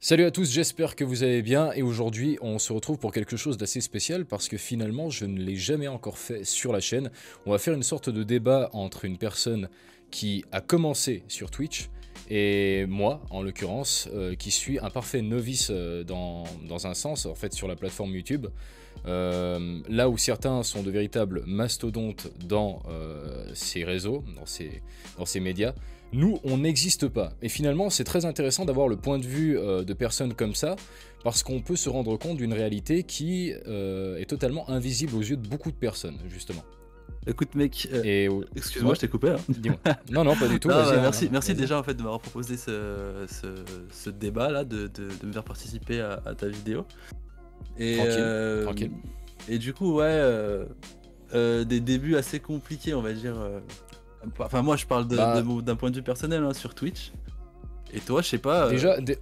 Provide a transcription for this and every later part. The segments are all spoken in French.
Salut à tous, j'espère que vous allez bien et aujourd'hui on se retrouve pour quelque chose d'assez spécial parce que finalement je ne l'ai jamais encore fait sur la chaîne. On va faire une sorte de débat entre une personne qui a commencé sur Twitch et moi en l'occurrence qui suis un parfait novice dans un sens en fait sur la plateforme YouTube. Là où certains sont de véritables mastodontes dans ces réseaux, dans ces médias, nous, on n'existe pas. Et finalement, c'est très intéressant d'avoir le point de vue de personnes comme ça, parce qu'on peut se rendre compte d'une réalité qui est totalement invisible aux yeux de beaucoup de personnes, justement. Écoute mec, Et excuse-moi, ouais, je t'ai coupé hein. dis-moi. Non, non, pas du tout, Non, vas-y, bah, hein, merci vas-y. déjà en fait de m'avoir proposé ce débat là, de me faire participer à ta vidéo. Et, Tranquille, euh, tranquille. et du coup ouais, des débuts assez compliqués on va dire. Enfin moi je parle Bah, d'un point de vue personnel hein, sur Twitch. Et toi je sais pas.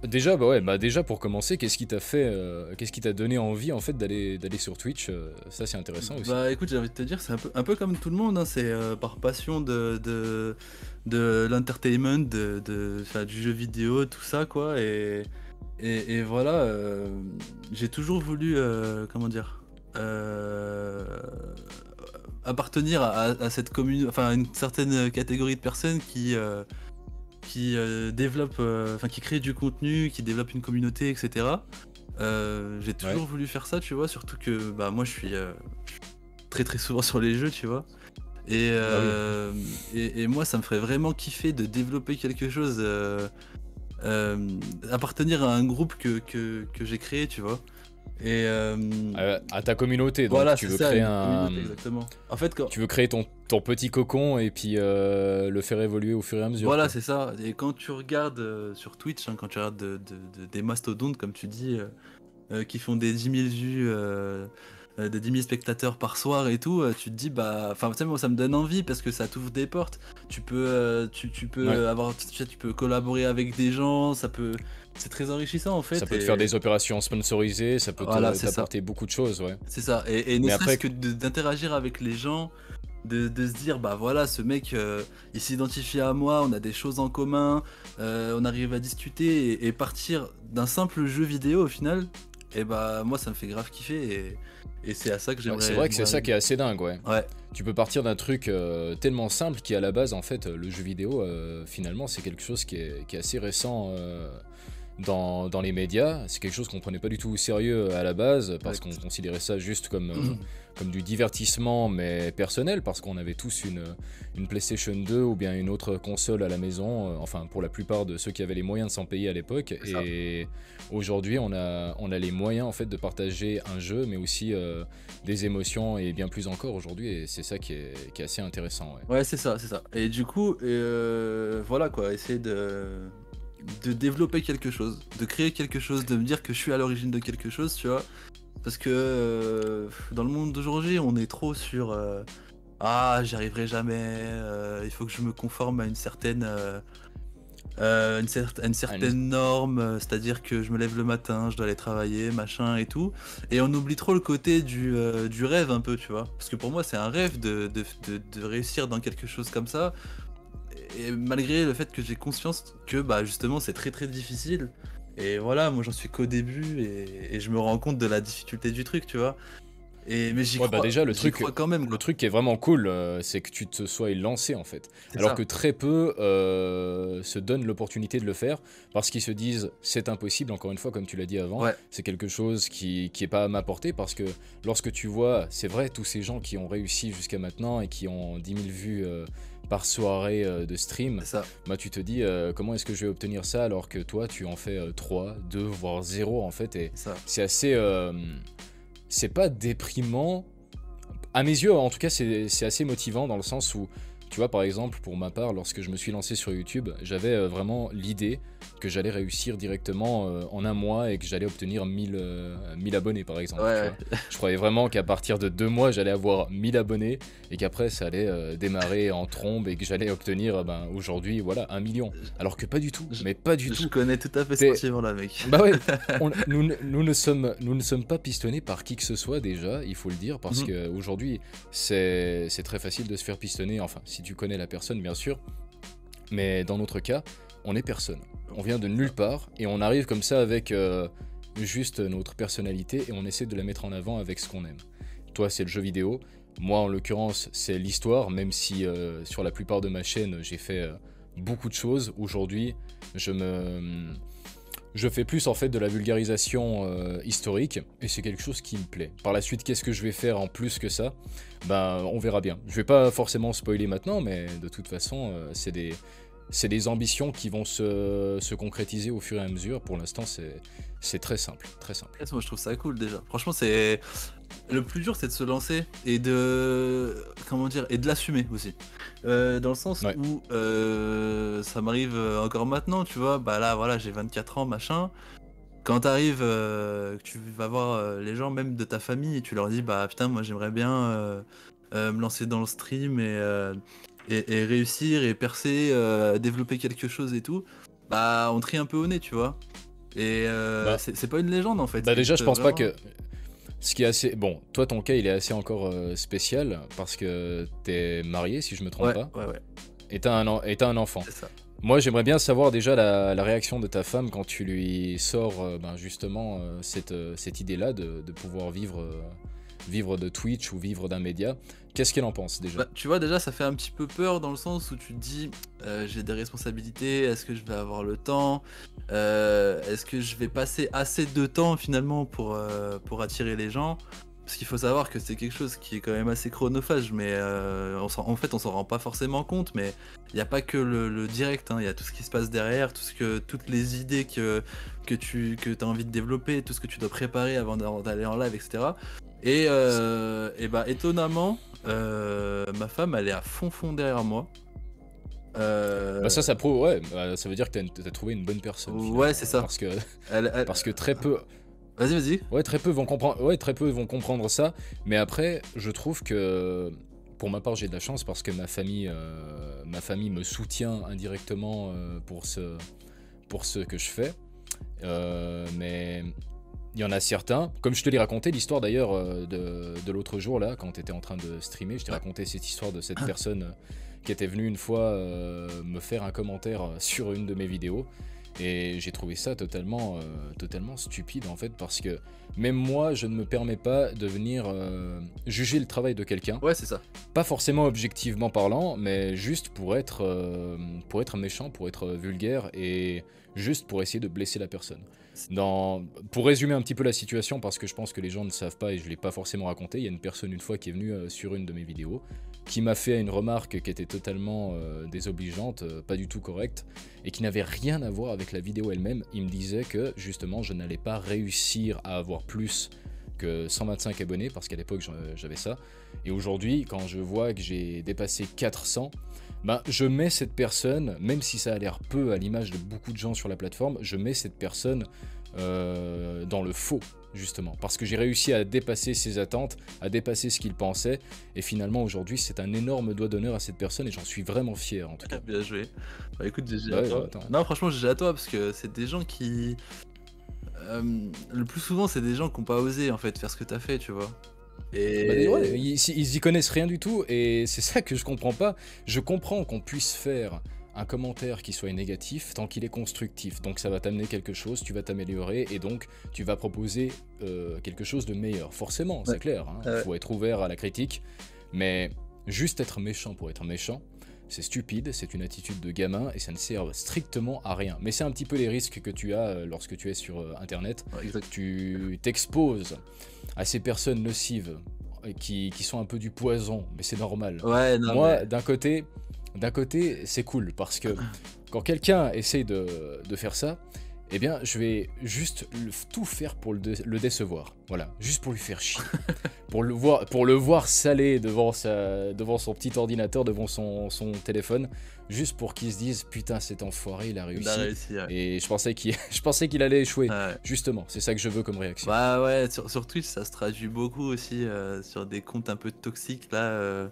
déjà, bah ouais, bah déjà pour commencer, qu'est-ce qui t'a fait, qu'est-ce qui t'a donné envie en fait d'aller sur Twitch ça c'est intéressant aussi. Bah écoute, j'ai envie de te dire, c'est un peu comme tout le monde, hein, c'est par passion de l'entertainment, enfin, du jeu vidéo, tout ça quoi. Et voilà, j'ai toujours voulu, comment dire, appartenir à cette commune, enfin à une certaine catégorie de personnes qui développent, enfin qui créent du contenu, qui développent une communauté, etc. J'ai Ouais, toujours voulu faire ça, tu vois, surtout que bah moi je suis très très souvent sur les jeux, tu vois. Et, bah oui. euh, et moi ça me ferait vraiment kiffer de développer quelque chose, euh, appartenir à un groupe que j'ai créé, tu vois. Et À ta communauté, donc voilà, tu c'est veux ça, créer une un, communauté exactement. En fait, quand, tu veux créer ton petit cocon et puis le faire évoluer au fur et à mesure, voilà, quoi. c'est ça. Et quand tu regardes sur Twitch, hein, quand tu regardes des mastodontes, comme tu dis, qui font des 10 000 vues, des 10 000 spectateurs par soir et tout, tu te dis, bah, enfin, tu sais, moi, ça me donne envie parce que ça t'ouvre des portes. Tu Ouais. peux avoir, tu sais, tu peux collaborer avec des gens, c'est très enrichissant en Ça fait. peut te faire Et des opérations sponsorisées, ça peut voilà, c'est ça. t'apporter beaucoup de choses, ouais. C'est ça. Et ne Mais serait-ce après, que d'interagir avec les gens, de se dire, bah voilà, ce mec, il s'identifie à moi, on a des choses en commun, on arrive à discuter et partir d'un simple jeu vidéo au final, et bah moi ça me fait grave kiffer et c'est à ça que ouais, c'est vrai que c'est j'aimerais ça qui est arriver. assez dingue, ouais. Ouais, Tu peux partir d'un truc tellement simple qui à la base, en fait, le jeu vidéo, finalement, c'est quelque chose qui est assez récent dans les médias. C'est quelque chose qu'on prenait pas du tout au sérieux à la base parce qu'on exact. considérait ça juste comme du divertissement mais personnel parce qu'on avait tous une PlayStation 2 ou bien une autre console à la maison, enfin pour la plupart de ceux qui avaient les moyens de s'en payer à l'époque. C'est ça. Et aujourd'hui on a les moyens en fait de partager un jeu mais aussi des émotions et bien plus encore aujourd'hui et c'est ça qui est assez intéressant. Ouais. Ouais, c'est ça, c'est ça. Et du coup, voilà quoi, essayer de développer quelque chose, de créer quelque chose, de me dire que je suis à l'origine de quelque chose, tu vois. Parce que dans le monde d'aujourd'hui, on est trop sur ah, j'y arriverai jamais, il faut que je me conforme à une Ah, une- certaine norme, c'est-à-dire que je me lève le matin, je dois aller travailler, machin et tout. Et on oublie trop le côté du rêve un peu, tu vois. Parce que pour moi, c'est un rêve de réussir dans quelque chose comme ça. Et malgré le fait que j'ai conscience que bah justement c'est très très difficile. Et voilà, moi j'en suis qu'au début et je me rends compte de la difficulté du truc, tu vois. Mais Ouais, bah déjà, j'y crois quand même le quoi. truc qui est vraiment cool, c'est que tu te sois lancé en fait. C'est Alors ça. que très peu se donnent l'opportunité de le faire parce qu'ils se disent c'est impossible, encore une fois, comme tu l'as dit avant, Ouais, c'est quelque chose qui est pas à ma portée parce que lorsque tu vois, c'est vrai, tous ces gens qui ont réussi jusqu'à maintenant et qui ont 10 000 vues par soirée de stream, c'est ça. bah tu te dis comment est-ce que je vais obtenir ça alors que toi tu en fais 3, 2, voire zéro en fait et C'est ça. c'est assez. C'est pas déprimant. À mes yeux, en tout cas, c'est assez motivant dans le sens où, tu vois, par exemple, pour ma part, lorsque je me suis lancé sur YouTube, j'avais vraiment l'idée que j'allais réussir directement en un mois et que j'allais obtenir 1000 abonnés, par Ouais, exemple, tu vois. ouais. Je croyais vraiment qu'à partir de 2 mois, j'allais avoir 1000 abonnés et qu'après, ça allait démarrer en trombe et que j'allais obtenir, ben, aujourd'hui, voilà, 1 million. Alors que pas du tout, Je, mais pas du je tout. connais tout à fait ce T'es- sentiment-là, mec. Bah ouais, nous ne sommes pas pistonnés par qui que ce soit déjà, il faut le dire, parce Mhm. qu'aujourd'hui, c'est très facile de se faire pistonner, enfin, si tu connais la personne, bien sûr, mais dans notre cas, on est personne. On vient de nulle part et on arrive comme ça avec juste notre personnalité et on essaie de la mettre en avant avec ce qu'on aime. Toi, c'est le jeu vidéo. Moi, en l'occurrence, c'est l'histoire, même si sur la plupart de ma chaîne, j'ai fait beaucoup de choses. Aujourd'hui, je fais plus en fait de la vulgarisation historique et c'est quelque chose qui me plaît. Par la suite, qu'est-ce que je vais faire en plus que ça? Ben, on verra bien. Je vais pas forcément spoiler maintenant, mais de toute façon, c'est des ambitions qui vont se concrétiser au fur et à mesure. Pour l'instant, c'est très simple, très simple. Moi je trouve ça cool déjà. Franchement, c'est le plus dur, c'est de se lancer et de comment dire et de l'assumer aussi. Dans le sens Ouais. où ça m'arrive encore maintenant, tu vois. Bah là, voilà, j'ai 24 ans, machin. Quand t'arrives, que tu vas voir les gens même de ta famille et tu leur dis bah putain, moi j'aimerais bien me lancer dans le stream et réussir et percer, développer quelque chose et tout. Bah on te rit un peu au nez, tu vois. Et Bah, c'est pas une légende en fait, bah c'est déjà, je juste pense pas vraiment. que ce qui est assez bon. Toi, ton cas, il est assez encore spécial parce que t'es marié, si je me trompe Ouais, pas, ouais, ouais, et t'as un enfant. c'est ça. Moi, j'aimerais bien savoir déjà la réaction de ta femme quand tu lui sors ben, justement cette idée-là de pouvoir vivre de Twitch ou vivre d'un média. Qu'est-ce qu'elle en pense déjà? Bah, tu vois, déjà, ça fait un petit peu peur dans le sens où tu te dis, j'ai des responsabilités, est-ce que je vais avoir le temps? Est-ce que je vais passer assez de temps finalement pour attirer les gens? Parce qu'il faut savoir que c'est quelque chose qui est quand même assez chronophage, mais en fait, on s'en rend pas forcément compte, mais il n'y a pas que le direct, hein, il y a tout ce qui se passe derrière, toutes les idées que tu as envie de développer, tout ce que tu dois préparer avant d'aller en live, etc. Et bah étonnamment, ma femme elle est à fond derrière moi. Bah ça prouve, ouais, bah, ça veut dire que t'as trouvé une bonne personne Ouais, finalement, c'est ça. parce que Elle... parce que très peu, Vas-y. ouais, très peu vont comprendre ça. Mais après, je trouve que pour ma part, j'ai de la chance parce que ma famille me soutient indirectement pour ce que je fais. Mais il y en a certains, comme je te l'ai raconté, l'histoire d'ailleurs de l'autre jour là, quand tu étais en train de streamer, je t'ai Ouais. raconté cette histoire de cette personne qui était venue une fois me faire un commentaire sur une de mes vidéos. Et j'ai trouvé ça totalement stupide en fait, parce que même moi, je ne me permets pas de venir juger le travail de quelqu'un. Ouais, c'est ça. Pas forcément objectivement parlant, mais juste pour être méchant, pour être vulgaire et juste pour essayer de blesser la personne. Pour résumer un petit peu la situation, parce que je pense que les gens ne savent pas et je ne l'ai pas forcément raconté, il y a une personne une fois qui est venue sur une de mes vidéos, qui m'a fait une remarque qui était totalement désobligeante, pas du tout correcte, et qui n'avait rien à voir avec la vidéo elle-même. Il me disait que justement je n'allais pas réussir à avoir plus que 125 abonnés, parce qu'à l'époque j'avais ça. Et aujourd'hui, quand je vois que j'ai dépassé 400, ben, je mets cette personne, même si ça a l'air peu à l'image de beaucoup de gens sur la plateforme, je mets cette personne dans le faux, justement. Parce que j'ai réussi à dépasser ses attentes, à dépasser ce qu'il pensait. Et finalement, aujourd'hui, c'est un énorme doigt d'honneur à cette personne et j'en suis vraiment fier, en tout cas. Bien joué. Bah écoute, GG Bah à ouais, toi. attends. Non, franchement, GG à toi parce que c'est des gens qui. Le plus souvent, c'est des gens qui n'ont pas osé en fait faire ce que t'as fait, tu vois. Bah, ouais, Et. ils y connaissent rien du tout et c'est ça que je comprends pas. Je comprends qu'on puisse faire un commentaire qui soit négatif tant qu'il est constructif. Donc ça va t'amener quelque chose, tu vas t'améliorer et donc tu vas proposer quelque chose de meilleur. Forcément, Ouais. c'est clair, hein. Faut être ouvert à la critique, mais juste être méchant pour être méchant, c'est stupide, c'est une attitude de gamin et ça ne sert strictement à rien. Mais c'est un petit peu les risques que tu as lorsque tu es sur Internet. Ouais, exact. Tu t'exposes à ces personnes nocives qui sont un peu du poison, mais c'est normal. Ouais, non, Moi, mais. d'un côté, c'est cool parce que quand quelqu'un essaie de faire ça, eh bien, je vais juste tout faire pour le décevoir. Voilà, juste pour lui faire chier. Pour le voir saler devant son petit ordinateur, devant son téléphone, juste pour qu'il se dise putain, cet enfoiré, il a réussi. Il a réussi, ouais. Et je pensais qu'il allait échouer. Ouais. Justement, c'est ça que je veux comme réaction. Bah ouais, sur Twitch, ça se traduit beaucoup aussi sur des comptes un peu toxiques là.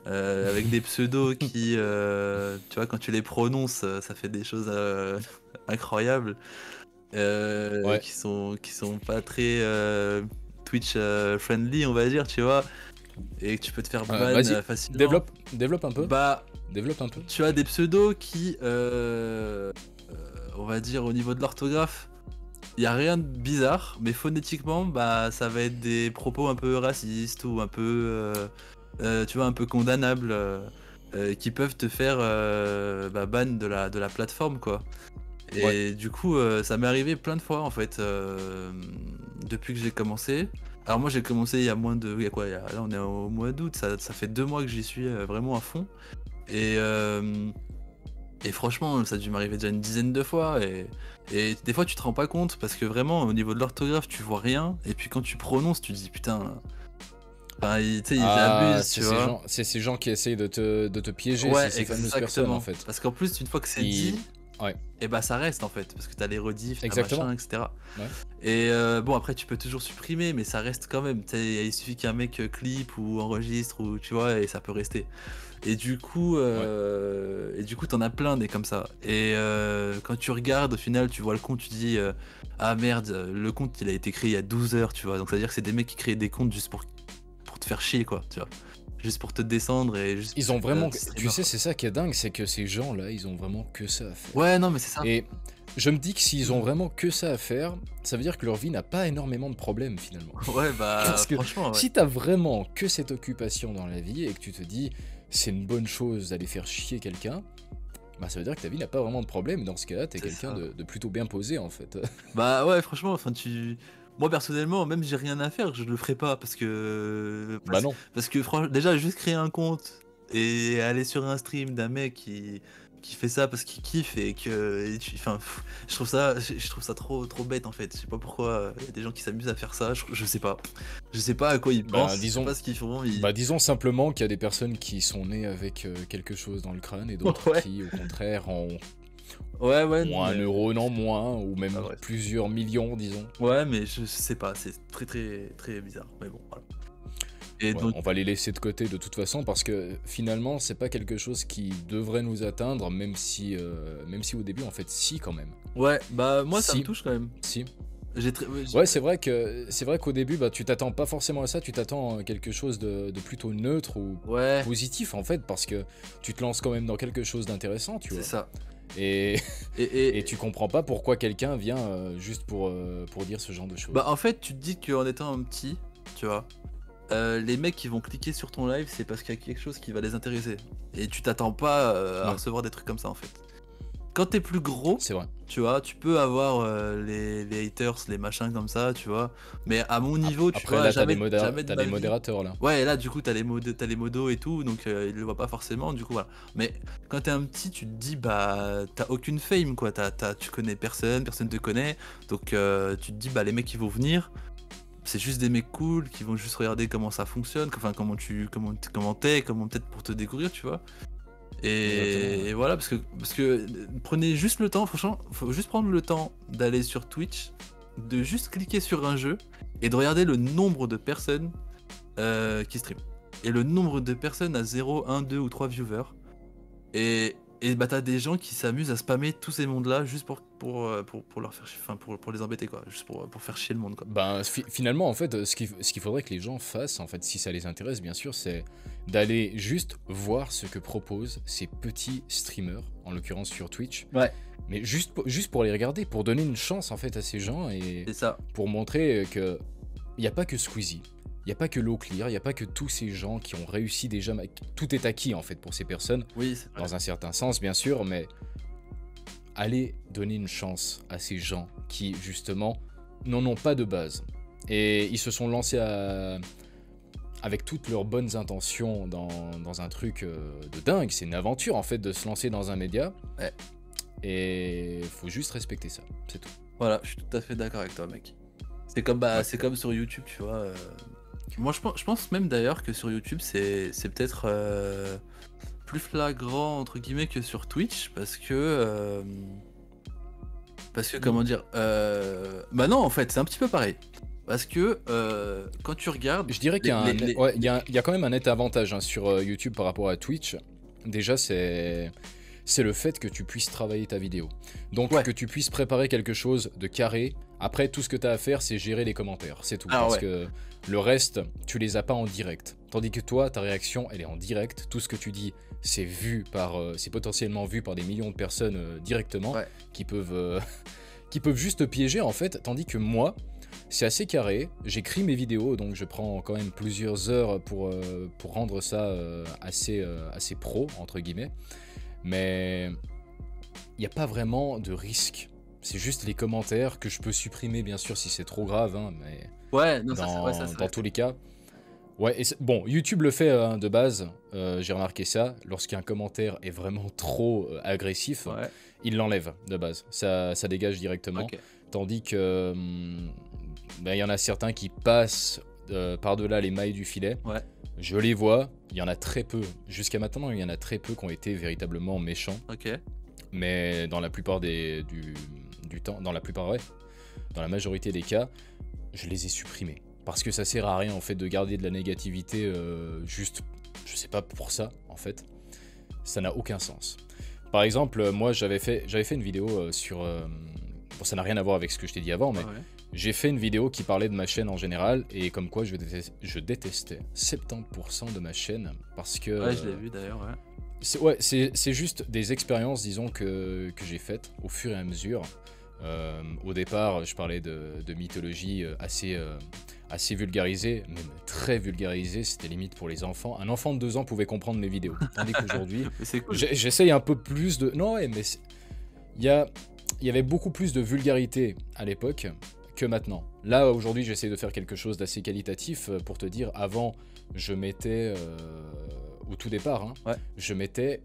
Avec des pseudos qui, tu vois, quand tu les prononces, ça fait des choses incroyables, Ouais. qui sont pas très Twitch friendly, on va dire, tu vois, et que tu peux te faire ban Vas-y, facilement. développe un peu. Bah, Développe un peu. tu as des pseudos qui, on va dire au niveau de l'orthographe, il y a rien de bizarre, mais phonétiquement, bah ça va être des propos un peu racistes ou un peu, tu vois, un peu condamnables, qui peuvent te faire ban de la plateforme, quoi. Ouais. Et du coup, ça m'est arrivé plein de fois en fait, depuis que j'ai commencé. Alors moi j'ai commencé il y a moins de, il y a quoi, là on est au mois d'août, ça fait 2 mois que j'y suis vraiment à fond. Et, et franchement, ça a dû m'arriver déjà une dizaine de fois. Et des fois, tu te rends pas compte parce que vraiment, au niveau de l'orthographe, tu vois rien. Et puis quand tu prononces, tu te dis putain. Enfin, tu sais, ils Ah, abusent, tu vois. c'est ces gens qui essayent de te piéger, c'est Ouais, ces fameuses personnes en exactement. fait. Parce qu'en plus, une fois que c'est Ils... dit, Ouais, et bah ça reste en fait. Parce que t'as les rediffs, t'as exactement. machin, etc. Ouais. Et bon, après, tu peux toujours supprimer, mais ça reste quand même. Tu sais, il suffit qu'un mec clip ou enregistre, ou tu vois, et ça peut rester. Ouais. Et du coup, t'en as plein des comme ça. Et quand tu regardes, au final, tu vois le compte, tu dis ah merde, le compte il a été créé il y a 12 heures, tu vois. Donc, c'est-à-dire que c'est des mecs qui créent des comptes juste pour te faire chier, quoi, tu vois. Juste pour te descendre et juste Ils parce ont que t'as vraiment... des Tu streamers, sais, quoi. c'est ça qui est dingue, c'est que ces gens-là, ils ont vraiment que ça à faire. Ouais, non, mais c'est ça. Et je me dis que s'ils ont vraiment que ça à faire, ça veut dire que leur vie n'a pas énormément de problèmes finalement. Ouais, bah, Parce que franchement, ouais. si t'as vraiment que cette occupation dans la vie et que tu te dis c'est une bonne chose d'aller faire chier quelqu'un, bah ça veut dire que ta vie n'a pas vraiment de problème. Dans ce cas-là, t'es C'est quelqu'un ça. de plutôt bien posé en fait. Bah ouais, franchement, enfin moi personnellement, même j'ai rien à faire, je le ferai pas Bah non. parce que déjà juste créer un compte et aller sur un stream d'un mec qui fait ça parce qu'il kiffe et que enfin je trouve ça trop bête en fait. Je sais pas pourquoi il y a des gens qui s'amusent à faire ça, je sais pas. Je sais pas à quoi ils Bah pensent, je sais disons, pas ce qu'ils font, bah disons simplement qu'il y a des personnes qui sont nées avec quelque chose dans le crâne et d'autres Ouais. qui au contraire ont Ouais, non, un mais neurone en moins ou même ah ouais. plusieurs millions disons. Ouais, mais je sais pas, c'est très bizarre. Mais bon, voilà. Et Ouais, donc on va les laisser de côté de toute façon parce que finalement c'est pas quelque chose qui devrait nous atteindre même si au début en fait si quand même. ouais, bah moi ça me Si, touche quand même. si. Ouais, Ouais c'est vrai qu'au début bah tu t'attends pas forcément à ça, tu t'attends à quelque chose de plutôt neutre ou ouais, positif en fait parce que tu te lances quand même dans quelque chose d'intéressant tu c'est vois. ça. Et, Et, et et tu comprends pas pourquoi quelqu'un vient juste pour dire ce genre de bah choses. en fait, tu te dis qu'en étant un petit, tu vois, les mecs qui vont cliquer sur ton live, c'est parce qu'il y a quelque chose qui va les intéresser. Et tu t'attends pas à Ouais, recevoir des trucs comme ça en fait. Quand t'es plus gros, c'est vrai. tu vois, tu peux avoir les haters, les machins comme ça, tu vois. Mais à mon niveau, tu Après vois, là jamais de t'as ma des vie. modérateurs là. Ouais, et là, du coup, t'as les modos et tout, donc ils le voient pas forcément, du coup, voilà. Mais quand t'es un petit, tu te dis, bah, t'as aucune fame, quoi. Tu connais personne, personne te connaît, donc tu te dis, bah, les mecs qui vont venir, c'est juste des mecs cool qui vont juste regarder comment ça fonctionne, enfin, comment t'es, comment peut-être pour te découvrir, tu vois. Exactement, ouais. Et voilà, parce que prenez juste le temps, franchement, faut juste prendre le temps d'aller sur Twitch, de juste cliquer sur un jeu et de regarder le nombre de personnes qui stream. Et le nombre de personnes à 0, 1, 2 ou 3 viewers. Et bah t'as des gens qui s'amusent à spammer tous ces mondes-là juste pour leur faire chier, enfin pour les embêter quoi, juste pour faire chier le monde quoi. Ben, finalement, en fait, ce qu'il faudrait que les gens fassent, en fait, si ça les intéresse, bien sûr, c'est d'aller juste voir ce que proposent ces petits streamers, en l'occurrence sur Twitch, Ouais. mais juste pour les regarder, pour donner une chance, en fait, à ces gens et C'est ça. pour montrer que il n'y a pas que Squeezie, il n'y a pas que Lowclear, il n'y a pas que tous ces gens qui ont réussi déjà, tout est acquis, en fait, pour ces personnes, Oui, c'est vrai. dans un certain sens, bien sûr, mais allez donner une chance à ces gens qui, justement, n'en ont pas de base. Et ils se sont lancés avec toutes leurs bonnes intentions dans un truc de dingue. C'est une aventure, en fait, de se lancer dans un média. Ouais. Et faut juste respecter ça, c'est tout. Voilà, je suis tout à fait d'accord avec toi mec. C'est comme bah Ouais. c'est comme sur YouTube, tu vois. Moi je pense même d'ailleurs que sur YouTube c'est peut-être plus flagrant entre guillemets que sur Twitch parce que comment dire bah non en fait c'est un petit peu pareil parce que quand tu regardes Je dirais qu'il y a les- ouais, il y a quand même un net avantage hein, sur YouTube par rapport à Twitch. Déjà, c'est le fait que tu puisses travailler ta vidéo. Donc, Ouais. que tu puisses préparer quelque chose de carré. Après, tout ce que tu as à faire, c'est gérer les commentaires. C'est tout. Alors Parce ouais. que le reste, tu les as pas en direct. Tandis que toi, ta réaction, elle est en direct. Tout ce que tu dis, c'est potentiellement vu par des millions de personnes directement, Ouais. qui peuvent, qui peuvent juste te piéger en fait. Tandis que moi, c'est assez carré. J'écris mes vidéos, donc je prends quand même plusieurs heures pour rendre ça assez pro, entre guillemets. Mais il n'y a pas vraiment de risque. C'est juste les commentaires que je peux supprimer, bien sûr, si c'est trop grave, hein, mais Ouais, non, ça, ouais, ça, dans tous les cas. Ouais, bon, YouTube le fait de base, j'ai remarqué ça. Lorsqu'un commentaire est vraiment trop agressif, ouais, il l'enlève de base. Ça dégage directement. ok. Tandis que ben, y en a certains qui passent par-delà les mailles du filet. Ouais, Je les vois, il y en a très peu. Jusqu'à maintenant, il y en a très peu qui ont été véritablement méchants. ok. Mais dans la plupart du temps, dans la majorité des cas, je les ai supprimés. Parce que ça sert à rien en fait de garder de la négativité juste, je sais pas pour ça en fait. Ça n'a aucun sens. Par exemple, moi j'avais fait une vidéo sur... bon, ça n'a rien à voir avec ce que je t'ai dit avant, mais Ouais. j'ai fait une vidéo qui parlait de ma chaîne en général et comme quoi je détestais 70% de ma chaîne parce que... Ouais, je l'ai vu d'ailleurs, ouais. c'est juste des expériences, disons, que j'ai faites au fur et à mesure. Au départ, je parlais de mythologie assez vulgarisée, même très vulgarisée, c'était limite pour les enfants. Un enfant de 2 ans pouvait comprendre mes vidéos. Tandis qu'aujourd'hui, Mais c'est cool. j'essaye un peu plus de... Non, ouais, mais il y avait beaucoup plus de vulgarité à l'époque que maintenant. Là, aujourd'hui, j'essaie de faire quelque chose d'assez qualitatif. Pour te dire, avant, je mettais... au tout départ, hein, Ouais. je mettais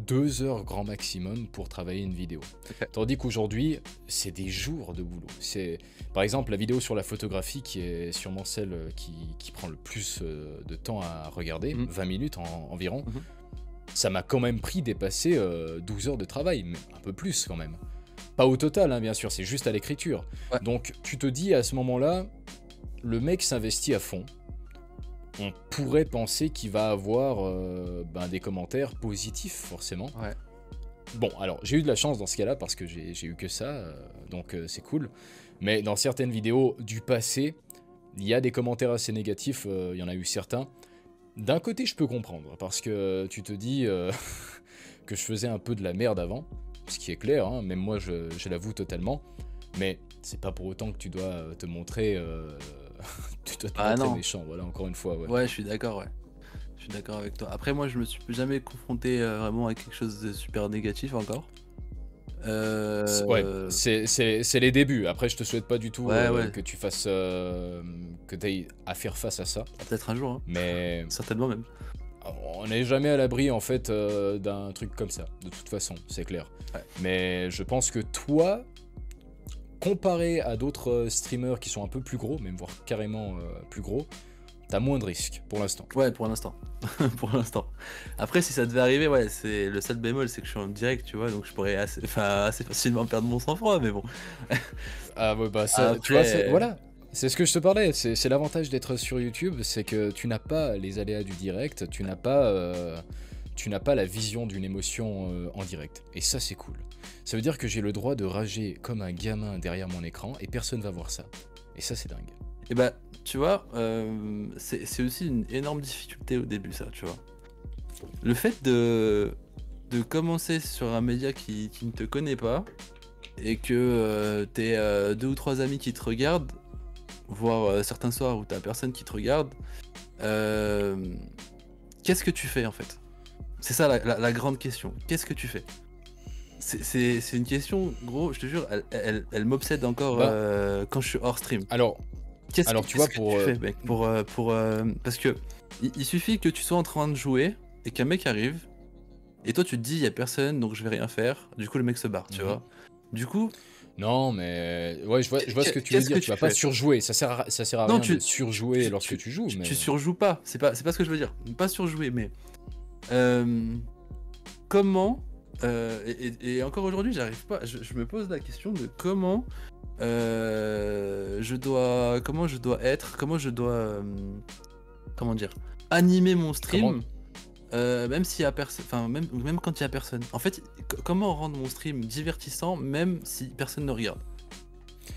2 heures grand maximum pour travailler une vidéo. Ok. Tandis qu'aujourd'hui, c'est des jours de boulot. Par exemple, la vidéo sur la photographie, qui est sûrement celle qui prend le plus de temps à regarder, 20 minutes environ, ça m'a quand même pris dépasser 12 heures de travail, mais un peu plus quand même. Pas au total, hein, bien sûr, c'est juste à l'écriture. Ouais. Donc tu te dis à ce moment-là, le mec s'investit à fond. On pourrait penser qu'il va avoir des commentaires positifs, forcément. Ouais. Bon, alors, j'ai eu de la chance dans ce cas-là, parce que j'ai eu que ça, donc c'est cool. Mais dans certaines vidéos du passé, il y a des commentaires assez négatifs, il y en a eu certains. D'un côté, je peux comprendre, parce que tu te dis que je faisais un peu de la merde avant, ce qui est clair, hein, même moi je l'avoue totalement, mais c'est pas pour autant que tu dois te montrer... tu dois te Ah montrer non. méchant, voilà, encore une fois. Ouais. Ouais, je suis d'accord, ouais. Je suis d'accord avec toi. Après, moi, je me suis jamais confronté vraiment à quelque chose de super négatif encore. Ouais, c'est les débuts. Après, je te souhaite pas du tout Ouais. que tu fasses... que tu aies à faire face à ça. Peut-être un jour, hein. Mais Certainement même. on n'est jamais à l'abri, en fait, d'un truc comme ça. De toute façon, c'est clair. Ouais. Mais je pense que toi, comparé à d'autres streamers qui sont un peu plus gros, même voire carrément plus gros, t'as moins de risques pour l'instant. Ouais, pour l'instant. Pour l'instant. Après, si ça devait arriver, ouais, c'est le seul bémol, c'est que je suis en direct, tu vois, donc je pourrais assez facilement perdre mon sang-froid, mais bon. Ah ouais, bah ça, tu vois, Après- voilà. C'est ce que je te parlais, c'est l'avantage d'être sur YouTube, c'est que tu n'as pas les aléas du direct, tu n'as pas la vision d'une émotion en direct. Et ça, c'est cool. Ça veut dire que j'ai le droit de rager comme un gamin derrière mon écran et personne va voir ça. Et ça, c'est dingue. Et bah, tu vois, c'est aussi une énorme difficulté au début, ça, tu vois. Le fait de commencer sur un média qui ne te connaît pas et que t'es 2 ou 3 amis qui te regardent, voire certains soirs où t'as personne qui te regarde, qu'est-ce que tu fais en fait? C'est ça la grande question. Qu'est-ce que tu fais? C'est une question, gros, je te jure, elle m'obsède encore quand je suis hors stream. Alors, tu vois, qu'est-ce que pour, tu fais, mec, parce que il suffit que tu sois en train de jouer et qu'un mec arrive et toi tu te dis il y a personne donc je vais rien faire. Du coup le mec se barre, tu vois. Du coup, non, mais ouais, je vois ce que tu veux qu'est-ce dire. que Tu tu vas pas fais? surjouer. Ça sert à Non, rien de surjouer lorsque tu joues. Mais Tu surjoues pas. C'est pas ce que je veux dire. Pas surjouer, mais comment et encore aujourd'hui j'arrive pas. Je me pose la question de comment je dois être, comment je dois comment dire, animer mon stream. Même s'il y a personne, enfin même quand il y a personne. En fait, comment rendre mon stream divertissant même si personne ne regarde?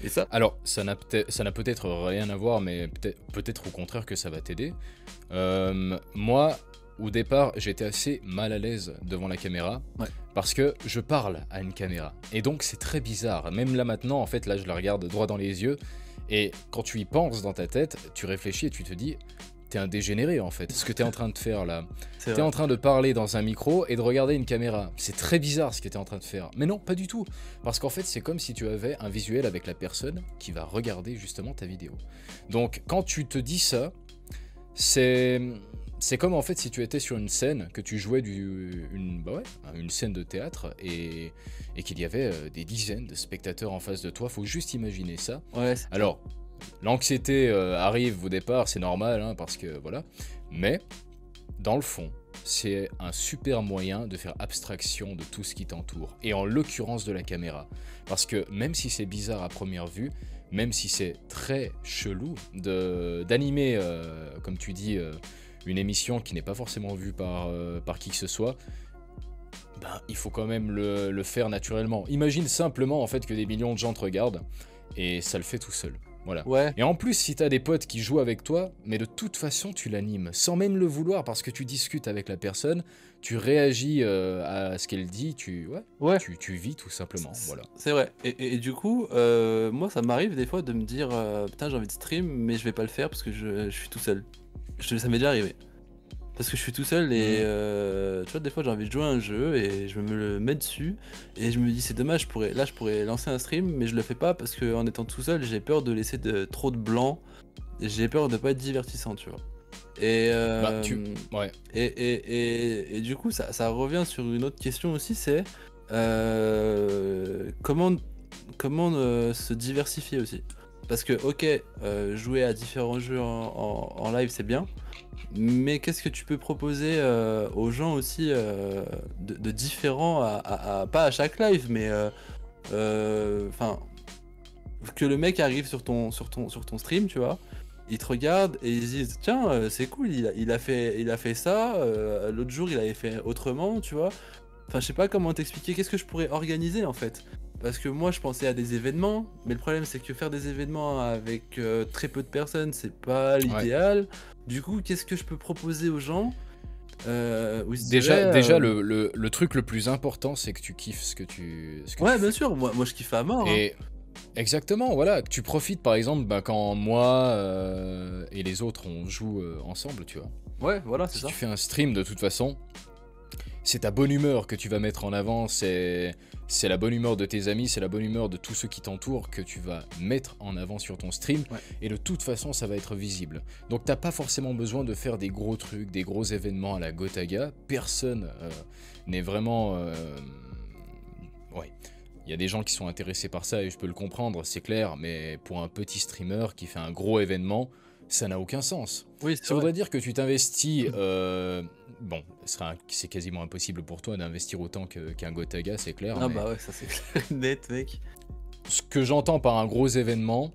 Et ça, Alors, ça n'a peut-être rien à voir, mais peut-être au contraire que ça va t'aider. Moi, au départ, j'étais assez mal à l'aise devant la caméra, ouais. parce que je parle à une caméra. Et donc, c'est très bizarre. Même là maintenant, en fait, là, je la regarde droit dans les yeux, et quand tu y penses dans ta tête, tu réfléchis et tu te dis, t'es un dégénéré, en fait. Ce que t'es en train de faire, là. C'est T'es vrai. en train de parler dans un micro et de regarder une caméra. C'est très bizarre ce que t'es en train de faire. Mais non, pas du tout. Parce qu'en fait, c'est comme si tu avais un visuel avec la personne qui va regarder justement ta vidéo. Donc, quand tu te dis ça, c'est... C'est comme en fait si tu étais sur une scène, que tu jouais une scène de théâtre et qu'il y avait des dizaines de spectateurs en face de toi. Faut juste imaginer ça. Ouais, Alors, l'anxiété arrive au départ, c'est normal, hein, parce que voilà. Mais, dans le fond, c'est un super moyen de faire abstraction de tout ce qui t'entoure. Et en l'occurrence de la caméra. Parce que même si c'est bizarre à première vue, même si c'est très chelou d'animer, comme tu dis, une émission qui n'est pas forcément vue par qui que ce soit, ben, il faut quand même le faire naturellement. Imagine simplement en fait que des millions de gens te regardent et ça le fait tout seul. Voilà. ouais. Et en plus, si t'as des potes qui jouent avec toi, mais de toute façon, tu l'animes, sans même le vouloir, parce que tu discutes avec la personne, tu réagis à ce qu'elle dit, Ouais. tu vis tout simplement. Voilà. C'est vrai. Et du coup, moi, ça m'arrive des fois de me dire, putain, j'ai envie de stream, mais je vais pas le faire parce que je suis tout seul. Ça m'est déjà arrivé. Parce que je suis tout seul et tu vois, des fois j'ai envie de jouer à un jeu et je me le mets dessus et je me dis c'est dommage, je pourrais lancer un stream, mais je le fais pas parce qu'en étant tout seul, j'ai peur de laisser trop de blanc et j'ai peur de pas être divertissant, tu vois. Et, Bah, Ouais. et du coup, ça revient sur une autre question aussi, c'est comment se diversifier aussi. Parce que, ok, jouer à différents jeux en live, c'est bien, mais qu'est-ce que tu peux proposer aux gens aussi de différent pas à chaque live, mais enfin, que le mec arrive sur ton stream, tu vois, il te regarde et il se dit tiens, c'est cool, il a fait ça, l'autre jour il avait fait autrement, tu vois. Enfin, je sais pas comment t'expliquer, qu'est-ce que je pourrais organiser en fait. Parce que moi je pensais à des événements, mais le problème c'est que faire des événements avec très peu de personnes, c'est pas l'idéal. Du coup, qu'est-ce que je peux proposer aux gens où ils se Déjà, diraient, le truc le plus important, c'est que tu kiffes ce que tu ouais, bien fais. sûr, moi je kiffe à mort, hein. Et exactement, voilà, que tu profites par exemple quand moi et les autres on joue ensemble, tu vois. Ouais, voilà, c'est Si ça. tu fais un stream, de toute façon, c'est ta bonne humeur que tu vas mettre en avant, c'est la bonne humeur de tes amis, c'est la bonne humeur de tous ceux qui t'entourent que tu vas mettre en avant sur ton stream, Ouais. et de toute façon ça va être visible. Donc t'as pas forcément besoin de faire des gros trucs, des gros événements à la Gotaga, personne n'est vraiment... Ouais, il y a des gens qui sont intéressés par ça et je peux le comprendre, c'est clair, mais pour un petit streamer qui fait un gros événement, ça n'a aucun sens. Oui, c'est Ça vrai. voudrait dire que tu t'investis. Bon, c'est quasiment impossible pour toi d'investir autant qu'un Gotaga, c'est clair. Ah Mais bah ouais, ça c'est clair, net, mec. ce que j'entends par un gros événement,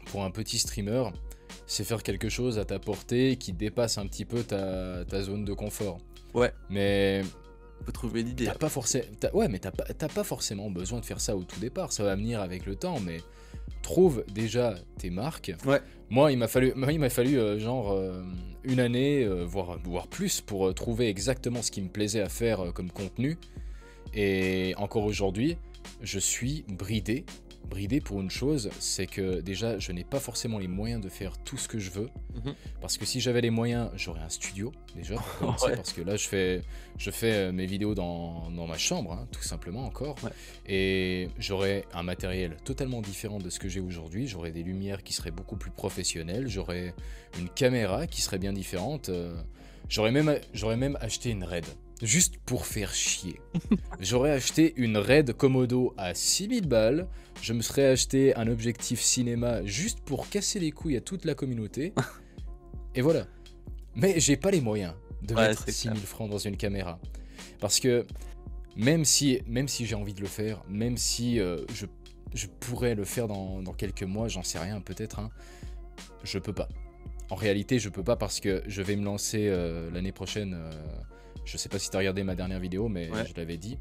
pour un petit streamer, c'est faire quelque chose à ta portée qui dépasse un petit peu ta zone de confort. Ouais, Mais faut trouver l'idée. t'as pas forcément. Ouais, mais t'as pas forcément besoin de faire ça au tout départ. Ça va venir avec le temps, mais trouve déjà tes marques. Ouais. Moi, il m'a fallu une année, voire plus, pour trouver exactement ce qui me plaisait à faire comme contenu. Et encore aujourd'hui, je suis bridé pour une chose, c'est que déjà, je n'ai pas forcément les moyens de faire tout ce que je veux. Mhm. Parce que si j'avais les moyens, j'aurais un studio, déjà, pour commencer, Ouais. parce que là, je fais mes vidéos dans ma chambre, hein, tout simplement encore. Ouais. Et j'aurais un matériel totalement différent de ce que j'ai aujourd'hui. J'aurais des lumières qui seraient beaucoup plus professionnelles. J'aurais une caméra qui serait bien différente. J'aurais même acheté une RED. Juste pour faire chier. J'aurais acheté une RED Komodo à 6000 balles. Je me serais acheté un objectif cinéma juste pour casser les couilles à toute la communauté. Et voilà. Mais j'ai pas les moyens de Ouais, mettre c'est 6000 francs dans une caméra. Parce que même si j'ai envie de le faire, même si je pourrais le faire dans quelques mois, j'en sais rien peut-être, hein, je peux pas. En réalité, je peux pas parce que je vais me lancer l'année prochaine. Je sais pas si t'as regardé ma dernière vidéo, mais Ouais. je l'avais dit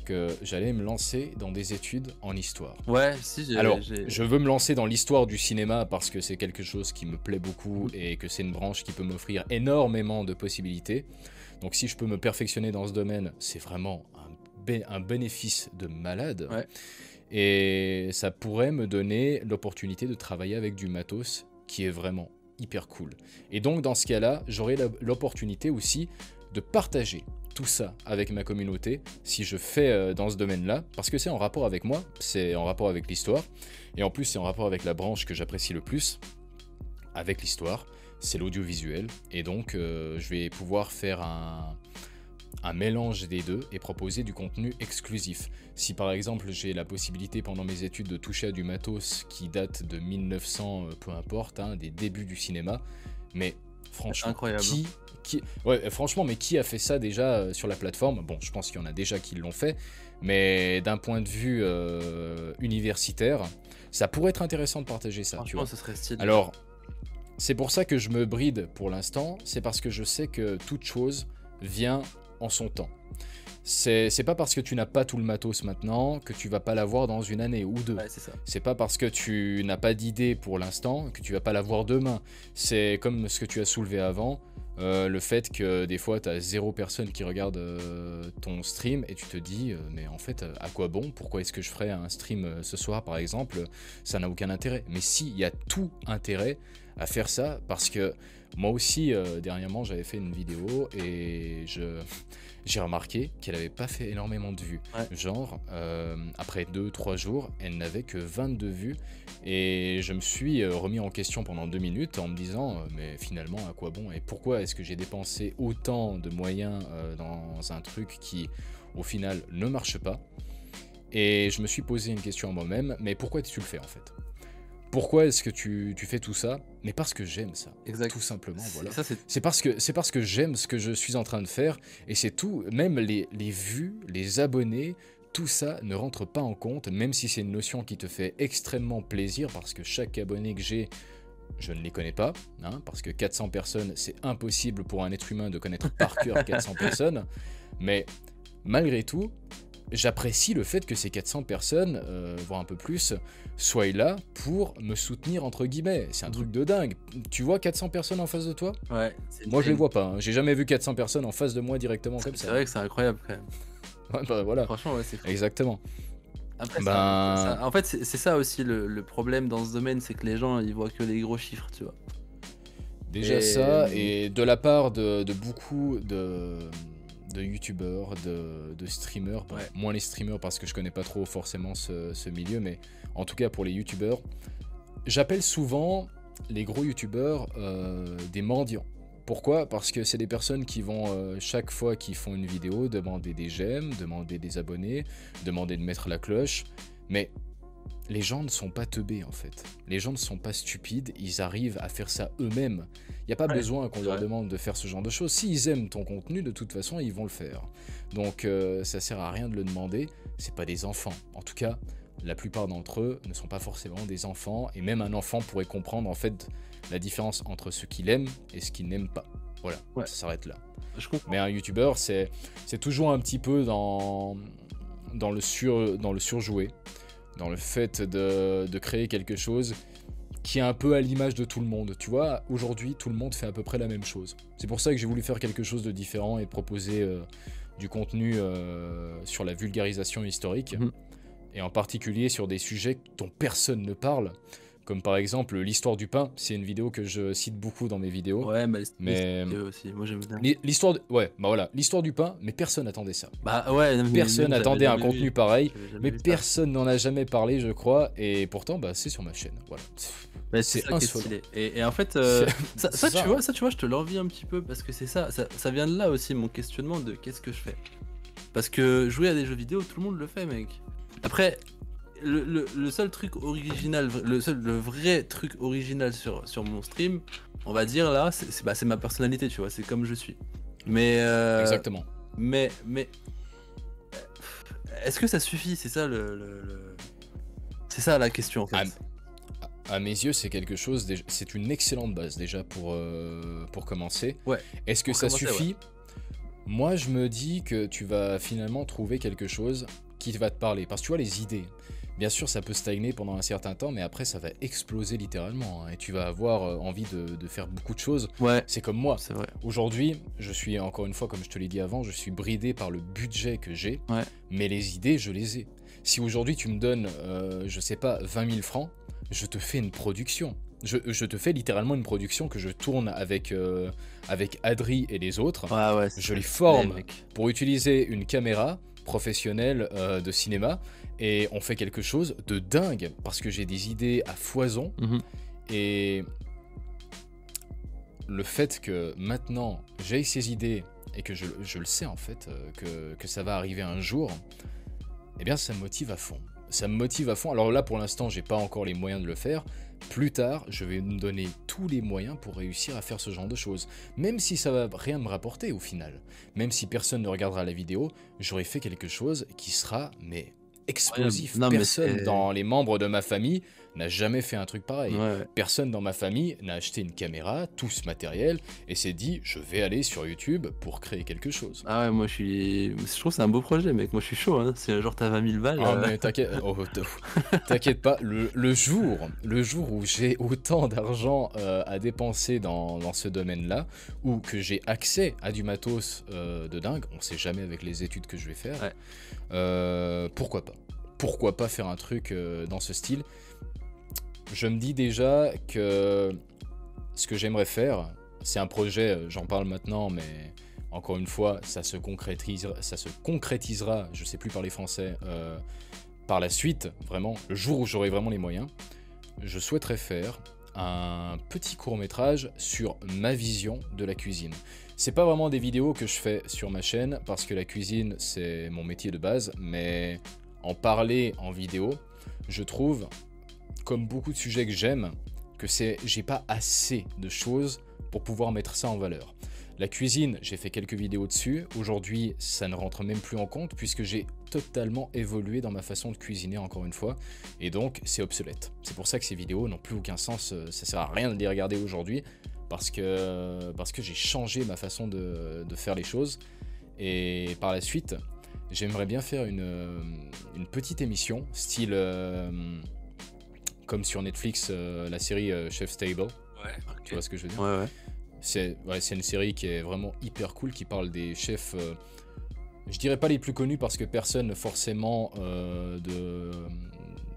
que j'allais me lancer dans des études en histoire. Ouais, si, Alors, je veux me lancer dans l'histoire du cinéma parce que c'est quelque chose qui me plaît beaucoup et que c'est une branche qui peut m'offrir énormément de possibilités. Donc si je peux me perfectionner dans ce domaine, c'est vraiment un bénéfice de malade. Ouais. Et ça pourrait me donner l'opportunité de travailler avec du matos qui est vraiment hyper cool. Et donc dans ce cas-là, j'aurai l'opportunité aussi de partager tout ça avec ma communauté si je fais dans ce domaine-là, parce que c'est en rapport avec moi, c'est en rapport avec l'histoire, et en plus c'est en rapport avec la branche que j'apprécie le plus, avec l'histoire, c'est l'audiovisuel, et donc je vais pouvoir faire un mélange des deux et proposer du contenu exclusif. Si par exemple j'ai la possibilité pendant mes études de toucher à du matos qui date de 1900, peu importe, hein, des débuts du cinéma, mais franchement, incroyable. Franchement, mais qui a fait ça déjà sur la plateforme? Bon, je pense qu'il y en a déjà qui l'ont fait, mais d'un point de vue universitaire, ça pourrait être intéressant de partager ça. Tu vois. Ça serait stylé. Alors, c'est pour ça que je me bride pour l'instant, c'est parce que je sais que toute chose vient en son temps. C'est pas parce que tu n'as pas tout le matos maintenant que tu vas pas l'avoir dans une année ou deux. Ouais, c'est ça. C'est pas parce que tu n'as pas d'idée pour l'instant que tu vas pas l'avoir demain. C'est comme ce que tu as soulevé avant, le fait que des fois tu as 0 personne qui regarde ton stream et tu te dis mais en fait à quoi bon? Pourquoi est-ce que je ferais un stream ce soir par exemple? Ça n'a aucun intérêt. Mais si, il y a tout intérêt à faire ça parce que moi aussi dernièrement j'avais fait une vidéo et j'ai remarqué qu'elle n'avait pas fait énormément de vues. Ouais. Genre, après 2-3 jours, elle n'avait que 22 vues. Et je me suis remis en question pendant 2 minutes en me disant, mais finalement, à quoi bon? Et pourquoi est-ce que j'ai dépensé autant de moyens dans un truc qui, au final, ne marche pas? Et je me suis posé une question à moi-même, mais pourquoi tu le fais en fait? Pourquoi est-ce que tu fais tout ça? Mais parce que j'aime ça, Exact. tout simplement, voilà. Ça, C'est parce que j'aime ce que je suis en train de faire, et c'est tout, même les vues, les abonnés, tout ça ne rentre pas en compte, même si c'est une notion qui te fait extrêmement plaisir, parce que chaque abonné que j'ai, je ne les connais pas, hein, parce que 400 personnes, c'est impossible pour un être humain de connaître par cœur 400 personnes, mais malgré tout, j'apprécie le fait que ces 400 personnes, voire un peu plus, soient là pour me soutenir entre guillemets. C'est un truc de dingue. Tu vois 400 personnes en face de toi? Ouais. Moi je les vois pas, hein. J'ai jamais vu 400 personnes en face de moi directement comme ça. C'est vrai que c'est incroyable quand même. Ouais, bah voilà. Franchement, ouais, c'est fou. Exactement. Après, en Ben- fait, c'est ça aussi le problème dans ce domaine, c'est que les gens ils voient que les gros chiffres, tu vois. Déjà ça, et de la part de beaucoup de youtubeurs, de streamers, bon, Ouais. moins les streamers parce que je connais pas trop forcément ce milieu, mais en tout cas pour les youtubeurs, j'appelle souvent les gros youtubeurs des mendiants. Pourquoi? Parce que c'est des personnes qui vont, chaque fois qu'ils font une vidéo, demander des j'aime, demander des abonnés, demander de mettre la cloche, mais les gens ne sont pas teubés en fait. Les gens ne sont pas stupides, ils arrivent à faire ça eux-mêmes. Il n'y a pas besoin qu'on leur demande de faire ce genre de choses. S'ils aiment ton contenu, de toute façon, ils vont le faire. Donc ça sert à rien de le demander, c'est pas des enfants. En tout cas, la plupart d'entre eux ne sont pas forcément des enfants, et même un enfant pourrait comprendre en fait la différence entre ce qu'il aime et ce qu'il n'aime pas. Voilà, Ouais. ça s'arrête là. Je comprends. Mais un youtubeur, c'est toujours un petit peu dans le surjoué, dans le fait de créer quelque chose qui est un peu à l'image de tout le monde. Tu vois, aujourd'hui, tout le monde fait à peu près la même chose. C'est pour ça que j'ai voulu faire quelque chose de différent et proposer du contenu sur la vulgarisation historique, et en particulier sur des sujets dont personne ne parle, comme par exemple l'histoire du pain. C'est une vidéo que je cite beaucoup dans mes vidéos. Ouais, mais aussi. Moi j'aime bien. l'histoire l'histoire du pain, mais personne n'attendait ça. Bah ouais, non, mais Personne même, n'attendait j'avais un jamais contenu vu. pareil, J'avais jamais mais vu ça. personne n'en a jamais parlé, je crois, et pourtant, bah, c'est sur ma chaîne. Voilà. Bah, c'est ça qui est insolent. stylé. Et en fait, ça, c'est ça, tu vois, je te l'envie un petit peu parce que c'est ça vient de là aussi mon questionnement de qu'est-ce que je fais. Parce que jouer à des jeux vidéo, tout le monde le fait, mec. Après, le seul truc original, le vrai truc original sur mon stream, on va dire là, c'est ma personnalité, tu vois, c'est comme je suis. Mais Exactement. mais est-ce que ça suffit? C'est ça c'est ça la question en fait. À mes yeux, c'est quelque chose, c'est une excellente base déjà pour commencer. Ouais. Est-ce que Pour ça commencer, suffit? Moi, je me dis que tu vas finalement trouver quelque chose qui va te parler. Parce que tu vois, les idées, bien sûr, ça peut stagner pendant un certain temps, mais après, ça va exploser littéralement, hein, et tu vas avoir envie de faire beaucoup de choses. Ouais, C'est comme moi. c'est vrai. Aujourd'hui, je suis, encore une fois, comme je te l'ai dit avant, je suis bridé par le budget que j'ai, Ouais. mais les idées, je les ai. Si aujourd'hui, tu me donnes, je sais pas, 20 000 francs, je te fais une production. Je te fais littéralement une production que je tourne avec Adri et les autres. Ouais, Je les ça. forme Mec. pour utiliser une caméra professionnelle de cinéma et on fait quelque chose de dingue parce que j'ai des idées à foison Mhm. et le fait que maintenant j'ai ces idées et que je le sais en fait que ça va arriver un jour, eh bien ça me motive à fond. Ça me motive à fond. Alors là pour l'instant j'ai pas encore les moyens de le faire. Plus tard, je vais me donner tous les moyens pour réussir à faire ce genre de choses. Même si ça va rien me rapporter au final. Même si personne ne regardera la vidéo, j'aurai fait quelque chose qui sera, mais explosif. Non, mais Personne c'est. dans les membres de ma famille n'a jamais fait un truc pareil. Ouais. Personne dans ma famille n'a acheté une caméra, tout ce matériel, et s'est dit, je vais aller sur YouTube pour créer quelque chose. Ah ouais, moi je trouve que c'est un beau projet, mec. Moi je suis chaud, hein. Si un jour t'as 20 000 balles. Ah mais t'inquiète, t'inquiète pas, le jour où j'ai autant d'argent à dépenser dans ce domaine-là, ou que j'ai accès à du matos de dingue, on sait jamais avec les études que je vais faire, pourquoi pas? Pourquoi pas faire un truc dans ce style? Je me dis déjà que ce que j'aimerais faire, c'est un projet, j'en parle maintenant, mais encore une fois, ça se concrétisera, je sais plus parler français, par la suite, vraiment, le jour où j'aurai vraiment les moyens. Je souhaiterais faire un petit court-métrage sur ma vision de la cuisine. C'est pas vraiment des vidéos que je fais sur ma chaîne, parce que la cuisine, c'est mon métier de base, mais en parler en vidéo, je trouve, comme beaucoup de sujets que j'aime, que j'ai pas assez de choses pour pouvoir mettre ça en valeur. La cuisine, j'ai fait quelques vidéos dessus. Aujourd'hui, ça ne rentre même plus en compte puisque j'ai totalement évolué dans ma façon de cuisiner encore une fois. Et donc, c'est obsolète. C'est pour ça que ces vidéos n'ont plus aucun sens. Ça sert à rien de les regarder aujourd'hui parce que j'ai changé ma façon de faire les choses. Et par la suite, j'aimerais bien faire une petite émission, style comme sur Netflix, la série Chef's Table. Ouais, Tu vois ce que je veux dire? ouais. C'est une série qui est vraiment hyper cool, qui parle des chefs, je dirais pas les plus connus parce que personne forcément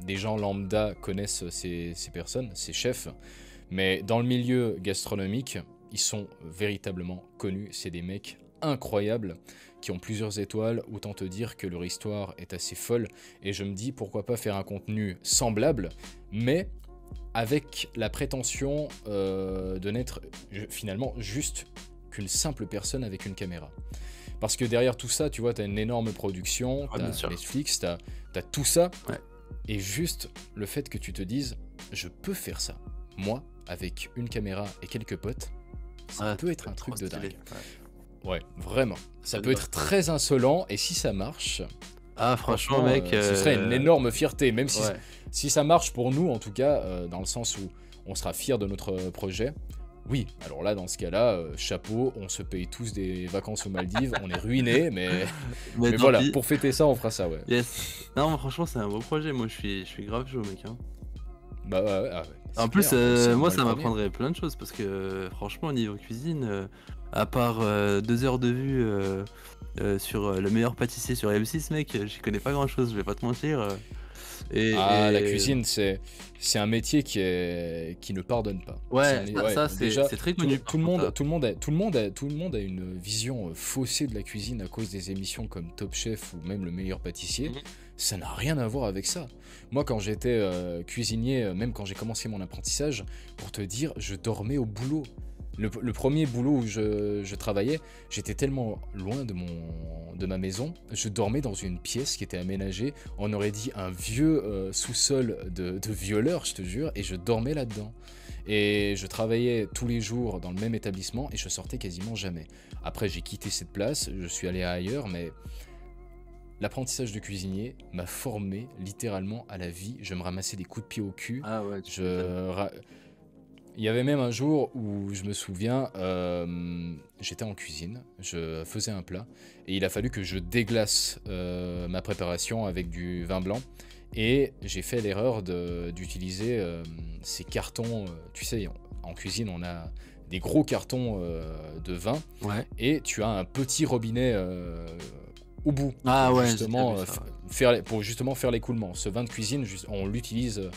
des gens lambda connaissent ces personnes, ces chefs, mais dans le milieu gastronomique, ils sont véritablement connus, c'est des mecs incroyables qui ont plusieurs étoiles, autant te dire que leur histoire est assez folle, et je me dis pourquoi pas faire un contenu semblable, mais avec la prétention de n'être finalement juste qu'une simple personne avec une caméra. Parce que derrière tout ça, tu vois, t'as une énorme production, bien t'as sûr. Netflix, t'as tout ça, Ouais. et juste le fait que tu te dises, je peux faire ça, moi, avec une caméra et quelques potes, ça peut être un truc de dingue. Ouais, vraiment. Ça peut être très insolent, et si ça marche, Ah, franchement, mec. ce serait une énorme fierté, même si, Ouais. si ça marche pour nous, en tout cas, dans le sens où on sera fiers de notre projet. Oui, alors là, dans ce cas-là, chapeau, on se paye tous des vacances aux Maldives, on est ruinés, mais Mais tant voilà, pis. pour fêter ça, on fera ça, ouais. Yes. Non, franchement, c'est un beau projet. Moi, je suis grave chaud, mec. Hein. Bah ouais, ah ouais, En c'est plus, clair, c'est moi, le ça premier. m'apprendrait plein de choses parce que, franchement, au niveau cuisine, à part 2 heures de vue sur le meilleur pâtissier sur M6, mec, j'y connais pas grand-chose, je vais pas te mentir. La Et- cuisine, c'est un métier qui ne pardonne pas. Ouais, ça, déjà, c'est très tout, connu. tout le monde, tout le monde a une vision faussée de la cuisine à cause des émissions comme Top Chef ou même Le Meilleur Pâtissier. Mhm. Ça n'a rien à voir avec ça. Moi, quand j'étais cuisinier, même quand j'ai commencé mon apprentissage, pour te dire, je dormais au boulot. Le premier boulot où je travaillais, j'étais tellement loin de ma maison, je dormais dans une pièce qui était aménagée, on aurait dit un vieux sous-sol de violeur, je te jure, et je dormais là-dedans. Et je travaillais tous les jours dans le même établissement et je sortais quasiment jamais. Après, j'ai quitté cette place, je suis allé ailleurs, mais l'apprentissage de cuisinier m'a formé littéralement à la vie. Je me ramassais des coups de pied au cul. Ah ouais, tu m'étonnes. Il y avait même un jour où je me souviens, j'étais en cuisine, je faisais un plat et il a fallu que je déglace ma préparation avec du vin blanc et j'ai fait l'erreur d'utiliser ces cartons, tu sais, en cuisine on a des gros cartons de vin Ouais. et tu as un petit robinet au bout Ah pour ouais, j'ai déjà justement, vu ça. Ouais. pour justement faire l'écoulement. Ce vin de cuisine, on l'utilise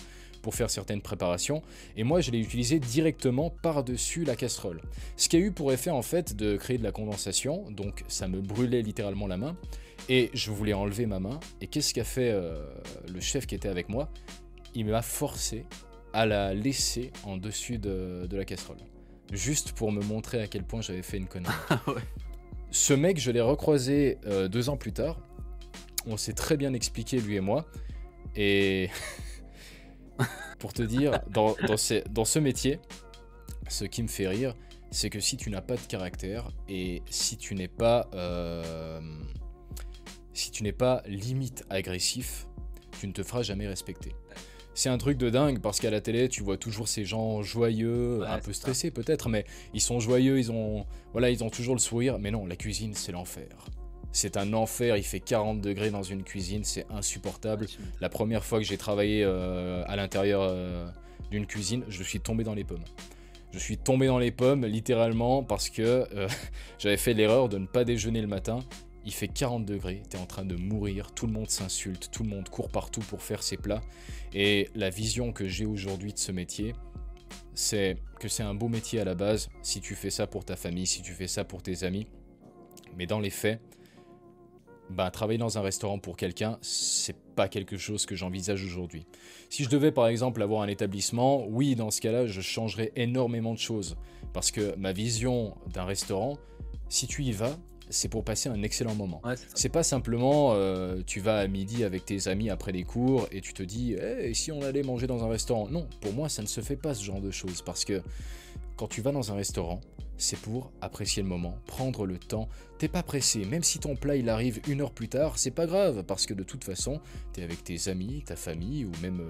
pour faire certaines préparations, et moi je l'ai utilisé directement par-dessus la casserole. Ce qui a eu pour effet en fait de créer de la condensation, donc ça me brûlait littéralement la main, et je voulais enlever ma main, et qu'est-ce qu'a fait le chef qui était avec moi? Il m'a forcé à la laisser en dessus de la casserole, juste pour me montrer à quel point j'avais fait une connerie. Ah ouais. Ce mec, je l'ai recroisé 2 ans plus tard, on s'est très bien expliqué lui et moi, et pour te dire, dans ce métier, ce qui me fait rire, c'est que si tu n'as pas de caractère et si tu n'es pas limite agressif, tu ne te feras jamais respecter. C'est un truc de dingue parce qu'à la télé, tu vois toujours ces gens joyeux, Ouais, un peu c'est ça. stressés peut-être, mais ils sont joyeux, ils ont toujours le sourire. Mais non, la cuisine, c'est l'enfer. C'est un enfer, il fait 40 degrés dans une cuisine, c'est insupportable. La première fois que j'ai travaillé à l'intérieur d'une cuisine, je suis tombé dans les pommes. Je suis tombé dans les pommes, littéralement, parce que j'avais fait l'erreur de ne pas déjeuner le matin. Il fait 40 degrés, t'es en train de mourir, tout le monde s'insulte, tout le monde court partout pour faire ses plats. Et la vision que j'ai aujourd'hui de ce métier, c'est que c'est un beau métier à la base, si tu fais ça pour ta famille, si tu fais ça pour tes amis. Mais dans les faits, travailler dans un restaurant pour quelqu'un, c'est pas quelque chose que j'envisage aujourd'hui. Si je devais par exemple avoir un établissement, oui, dans ce cas-là, je changerais énormément de choses. Parce que ma vision d'un restaurant, si tu y vas, c'est pour passer un excellent moment. Ouais, c'est ça. C'est pas simplement tu vas à midi avec tes amis après les cours et tu te dis hey, si on allait manger dans un restaurant. Non, pour moi ça ne se fait pas ce genre de choses parce que quand tu vas dans un restaurant, c'est pour apprécier le moment, prendre le temps. T'es pas pressé, même si ton plat il arrive 1 heure plus tard, c'est pas grave parce que de toute façon, t'es avec tes amis, ta famille ou même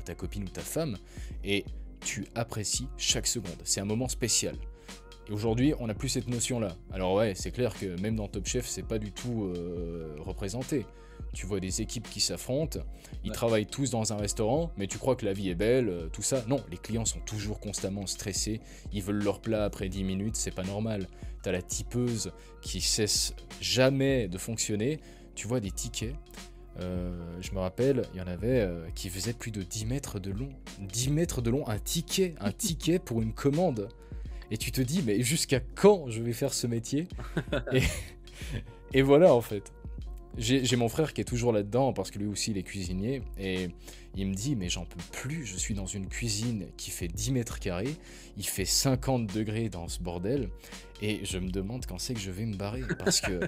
ta copine ou ta femme et tu apprécies chaque seconde. C'est un moment spécial. Et aujourd'hui, on n'a plus cette notion-là. Alors ouais, c'est clair que même dans Top Chef, c'est pas du tout représenté. Tu vois des équipes qui s'affrontent, ils travaillent tous dans un restaurant, mais tu crois que la vie est belle, tout ça. Non, les clients sont toujours constamment stressés, ils veulent leur plat après 10 minutes, c'est pas normal. T'as la tipeuse qui cesse jamais de fonctionner, tu vois des tickets. Je me rappelle, il y en avait qui faisaient plus de 10 mètres de long. 10 mètres de long, un ticket pour une commande. Et tu te dis, mais jusqu'à quand je vais faire ce métier et, et voilà en fait. J'ai mon frère qui est toujours là-dedans parce que lui aussi il est cuisinier et il me dit mais j'en peux plus, je suis dans une cuisine qui fait 10 mètres carrés, il fait 50 degrés dans ce bordel et je me demande quand c'est que je vais me barrer parce que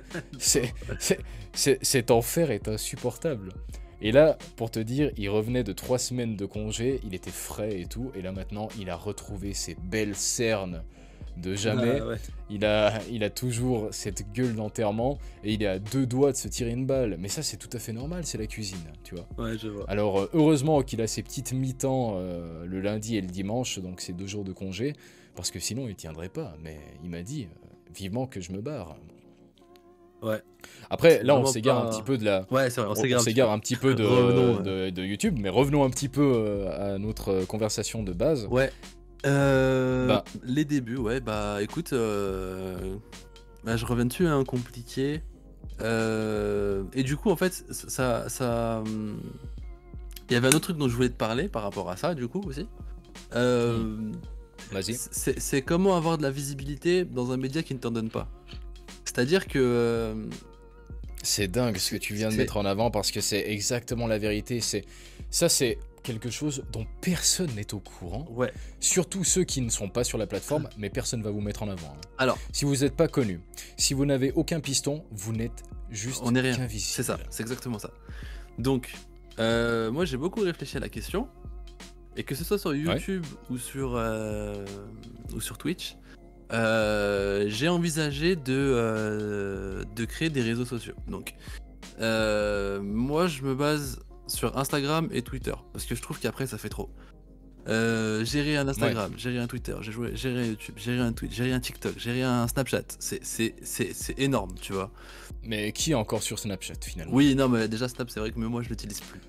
cet enfer est insupportable. Et là, pour te dire, il revenait de 3 semaines de congé, il était frais et tout, et là maintenant, il a retrouvé ses belles cernes de jamais. Ah ouais. Il a toujours cette gueule d'enterrement, et il est à 2 doigts de se tirer une balle. Mais ça, c'est tout à fait normal, c'est la cuisine, tu vois. Ouais, je vois. Alors, heureusement qu'il a ses petites mi-temps le lundi et le dimanche, donc ces 2 jours de congé, parce que sinon, il tiendrait pas. Mais il m'a dit, vivement que je me barre. Ouais. Après, C'est là, on vraiment s'égare pas- un petit peu de la, Ouais, c'est vrai, on s'égare un petit s'égare un petit peu Revenons, de YouTube, mais revenons un petit peu à notre conversation de base. peu. Ouais. Bah, Les débuts, ouais, bah écoute, je reviens dessus, hein, compliqué. Et du coup, en fait, il y avait un autre truc dont je voulais te parler par rapport à ça, du coup, aussi. vas-y. C'est comment avoir de la visibilité dans un média qui ne t'en donne pas. C'est-à-dire que C'est dingue ce que tu viens de c'est- mettre en avant parce que c'est exactement la vérité. Ça, c'est quelque chose dont personne n'est au courant. ouais. Surtout ceux qui ne sont pas sur la plateforme, mais personne va vous mettre en avant. Hein. Alors, Si vous n'êtes pas connu, si vous n'avez aucun piston, vous n'êtes juste on n'est rien. qu'invisible. C'est ça, c'est exactement ça. Donc, moi j'ai beaucoup réfléchi à la question, et que ce soit sur YouTube ou sur Twitch, j'ai envisagé de créer des réseaux sociaux. Donc, moi je me base sur Instagram et Twitter, parce que je trouve qu'après ça fait trop. Gérer un Ouais. Instagram, gérer un Twitter, gérer un YouTube, gérer un Twitch, gérer un TikTok, gérer un Snapchat, c'est énorme, tu vois? Mais qui est encore sur Snapchat finalement? Oui, non, mais déjà Snap, c'est vrai que même moi je l'utilise plus.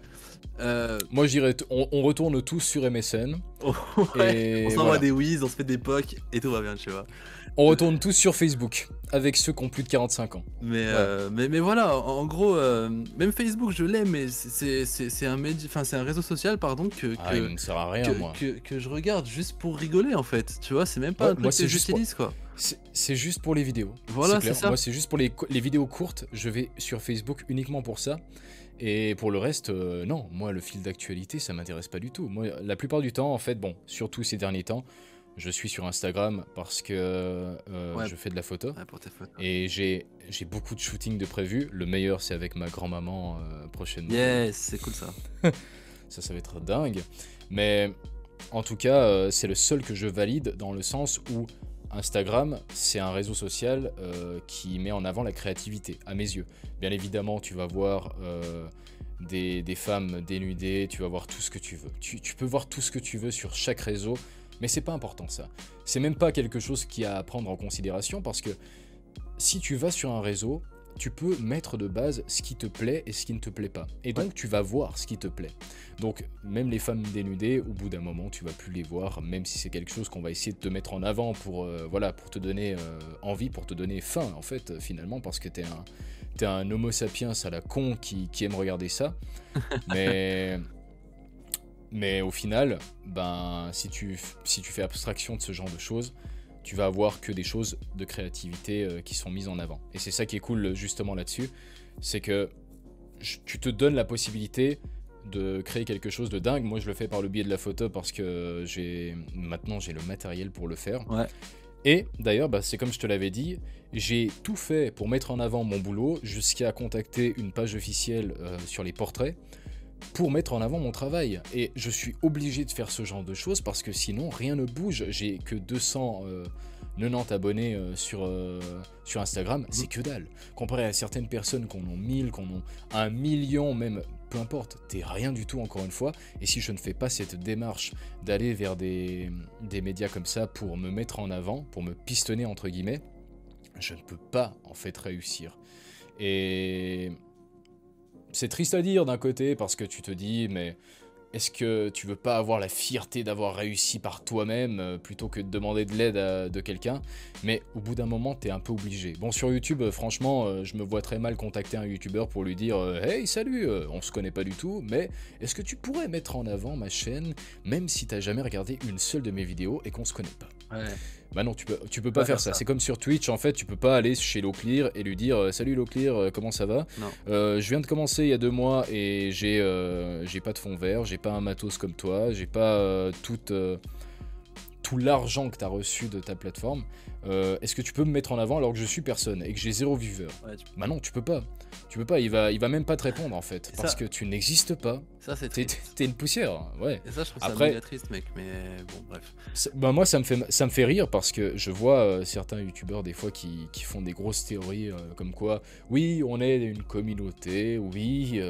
Moi je dirais, on retourne tous sur MSN, Oh, ouais, on et s'envoie voilà. des whiz, on se fait des pocs et tout va bien, tu vois? On retourne tous sur Facebook, avec ceux qui ont plus de 45 ans. Mais, Voilà. mais voilà, en gros, même Facebook je l'ai, mais c'est un enfin c'est un réseau social pardon Ah, il ne sert à rien, moi. que je regarde juste pour rigoler en fait, tu vois? C'est même pas Ouais, un moi truc que c'est juste pour... j'utilise quoi. C'est juste pour les vidéos. C'est Voilà, c'est clair. ça. Moi, c'est juste pour les vidéos courtes. Je vais sur Facebook uniquement pour ça. Et pour le reste, non. Moi, le fil d'actualité, ça m'intéresse pas du tout. Moi, la plupart du temps, en fait, bon, surtout ces derniers temps, je suis sur Instagram parce que Ouais, je fais de la photo. ouais, pour tes photos. Et j'ai beaucoup de shooting de prévu. Le meilleur, c'est avec ma grand-maman prochainement. Yes, c'est cool ça. Ça va être dingue. Mais en tout cas, c'est le seul que je valide dans le sens où Instagram, c'est un réseau social qui met en avant la créativité, à mes yeux. Bien évidemment, tu vas voir des femmes dénudées, tu vas voir tout ce que tu veux. Tu peux voir tout ce que tu veux sur chaque réseau, mais c'est pas important ça. C'est même pas quelque chose qui a à prendre en considération parce que si tu vas sur un réseau, tu peux mettre de base ce qui te plaît et ce qui ne te plaît pas. Et donc, tu vas voir ce qui te plaît. Donc, même les femmes dénudées, au bout d'un moment, tu vas plus les voir, même si c'est quelque chose qu'on va essayer de te mettre en avant pour, voilà, pour te donner envie, pour te donner faim, en fait, finalement, parce que t'es un homo sapiens à la con qui aime regarder ça. Mais... Mais au final, ben, si tu fais abstraction de ce genre de choses, tu vas avoir que des choses de créativité qui sont mises en avant. Et c'est ça qui est cool justement là-dessus, c'est que tu te donnes la possibilité de créer quelque chose de dingue. Moi je le fais par le biais de la photo parce que maintenant j'ai le matériel pour le faire. Ouais. Et d'ailleurs, bah, c'est comme je te l'avais dit, j'ai tout fait pour mettre en avant mon boulot jusqu'à contacter une page officielle sur les portraits pour mettre en avant mon travail. Et je suis obligé de faire ce genre de choses parce que sinon rien ne bouge. J'ai que 290 abonnés sur Instagram, c'est que dalle. Comparé à certaines personnes qu'on ont 1000, qu'on ont 1 million même, peu importe, t'es rien du tout encore une fois. Et si je ne fais pas cette démarche d'aller vers des médias comme ça pour me mettre en avant, pour me pistonner entre guillemets, je ne peux pas en fait réussir. Et c'est triste à dire d'un côté parce que tu te dis mais est-ce que tu veux pas avoir la fierté d'avoir réussi par toi-même plutôt que de demander de l'aide de quelqu'un? Mais au bout d'un moment t'es un peu obligé. Bon sur YouTube franchement je me vois très mal contacter un YouTuber pour lui dire hey salut on se connaît pas du tout mais est-ce que tu pourrais mettre en avant ma chaîne même si t'as jamais regardé une seule de mes vidéos et qu'on se connaît pas? Ouais. Bah non, tu peux pas faire ça. C'est comme sur Twitch, en fait, tu peux pas aller chez Loclear et lui dire salut Loclear, comment ça va? Non. Je viens de commencer il y a 2 mois et j'ai pas de fond vert, j'ai pas un matos comme toi, j'ai pas tout l'argent que tu as reçu de ta plateforme. Est-ce que tu peux me mettre en avant alors que je suis personne et que j'ai 0 viewer? Ouais, Bah non, tu peux pas. Tu peux pas, il va même pas te répondre en fait, parce que tu n'existes pas. ça c'est triste. T'es une poussière, ouais. Et ça je trouve Après, ça méga triste mec, mais bon bref. bah moi ça me fait rire parce que je vois certains youtubeurs des fois qui font des grosses théories comme quoi oui on est une communauté, oui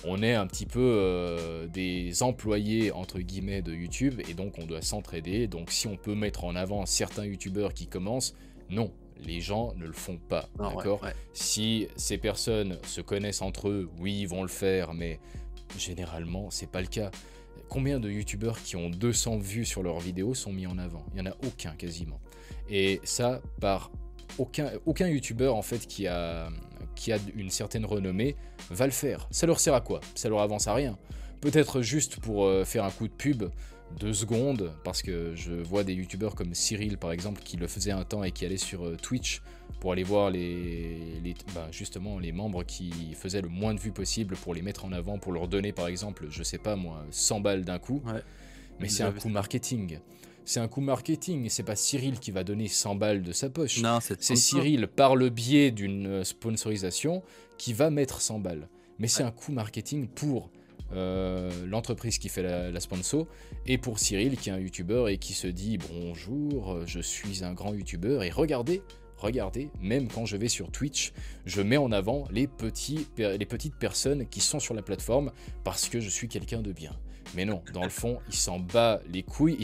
on est un petit peu des employés entre guillemets de YouTube et donc on doit s'entraider, donc si on peut mettre en avant certains youtubeurs qui commencent, non, les gens ne le font pas, Non, d'accord? ouais. Si ces personnes se connaissent entre eux, oui ils vont le faire, mais généralement c'est pas le cas. Combien de youtubeurs qui ont 200 vues sur leurs vidéos sont mis en avant? Il n'y en a aucun quasiment. Et ça, par aucun youtubeur en fait qui a une certaine renommée va le faire. Ça leur sert à quoi? Ça leur avance à rien. Peut-être juste pour faire un coup de pub, 2 secondes, parce que je vois des youtubeurs comme Cyril par exemple qui le faisait un temps et qui allait sur Twitch pour aller voir justement les membres qui faisaient le moins de vues possible pour les mettre en avant, pour leur donner par exemple, je sais pas moi, 100 balles d'un coup. Ouais. Mais c'est un coup marketing. C'est un coup marketing, et c'est pas Cyril qui va donner 100 balles de sa poche. Non, c'est Cyril, par le biais d'une sponsorisation, qui va mettre 100 balles. Mais c'est un coup marketing pour l'entreprise qui fait la sponsor, et pour Cyril qui est un youtubeur et qui se dit bonjour, je suis un grand youtubeur, et regardez, même quand je vais sur Twitch, je mets en avant les petites personnes qui sont sur la plateforme parce que je suis quelqu'un de bien. Mais non, dans le fond, il s'en bat les couilles.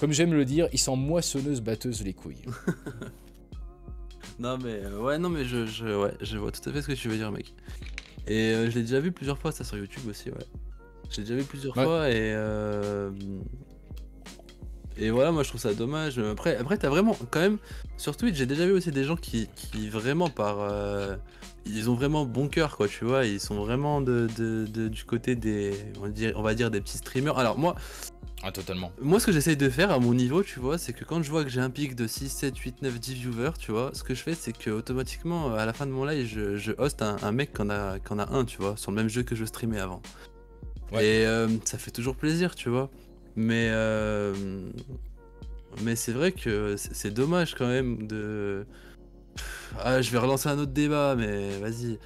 Comme j'aime le dire, il s'en moissonneuse batteuse les couilles. Non mais ouais, non mais ouais, je vois tout à fait ce que tu veux dire, mec. Et je l'ai déjà vu plusieurs fois, ça, sur YouTube aussi, ouais. Je l'ai déjà vu plusieurs Ouais. fois et voilà, moi je trouve ça dommage. Après t'as vraiment, quand même, sur Twitch, j'ai déjà vu aussi des gens qui vraiment ils ont vraiment bon cœur, quoi, tu vois. Ils sont vraiment du côté des, on va dire des petits streamers. Alors Ah, totalement. moi, ce que j'essaye de faire à mon niveau, tu vois, c'est que quand je vois que j'ai un pic de 6, 7, 8, 9, 10 viewers, tu vois, ce que je fais, c'est que automatiquement, à la fin de mon live, je host un mec qui en a un, tu vois, sur le même jeu que je streamais avant. Ouais. Et ça fait toujours plaisir, tu vois. Mais c'est vrai que c'est dommage quand même de... Ah, je vais relancer un autre débat, mais vas-y.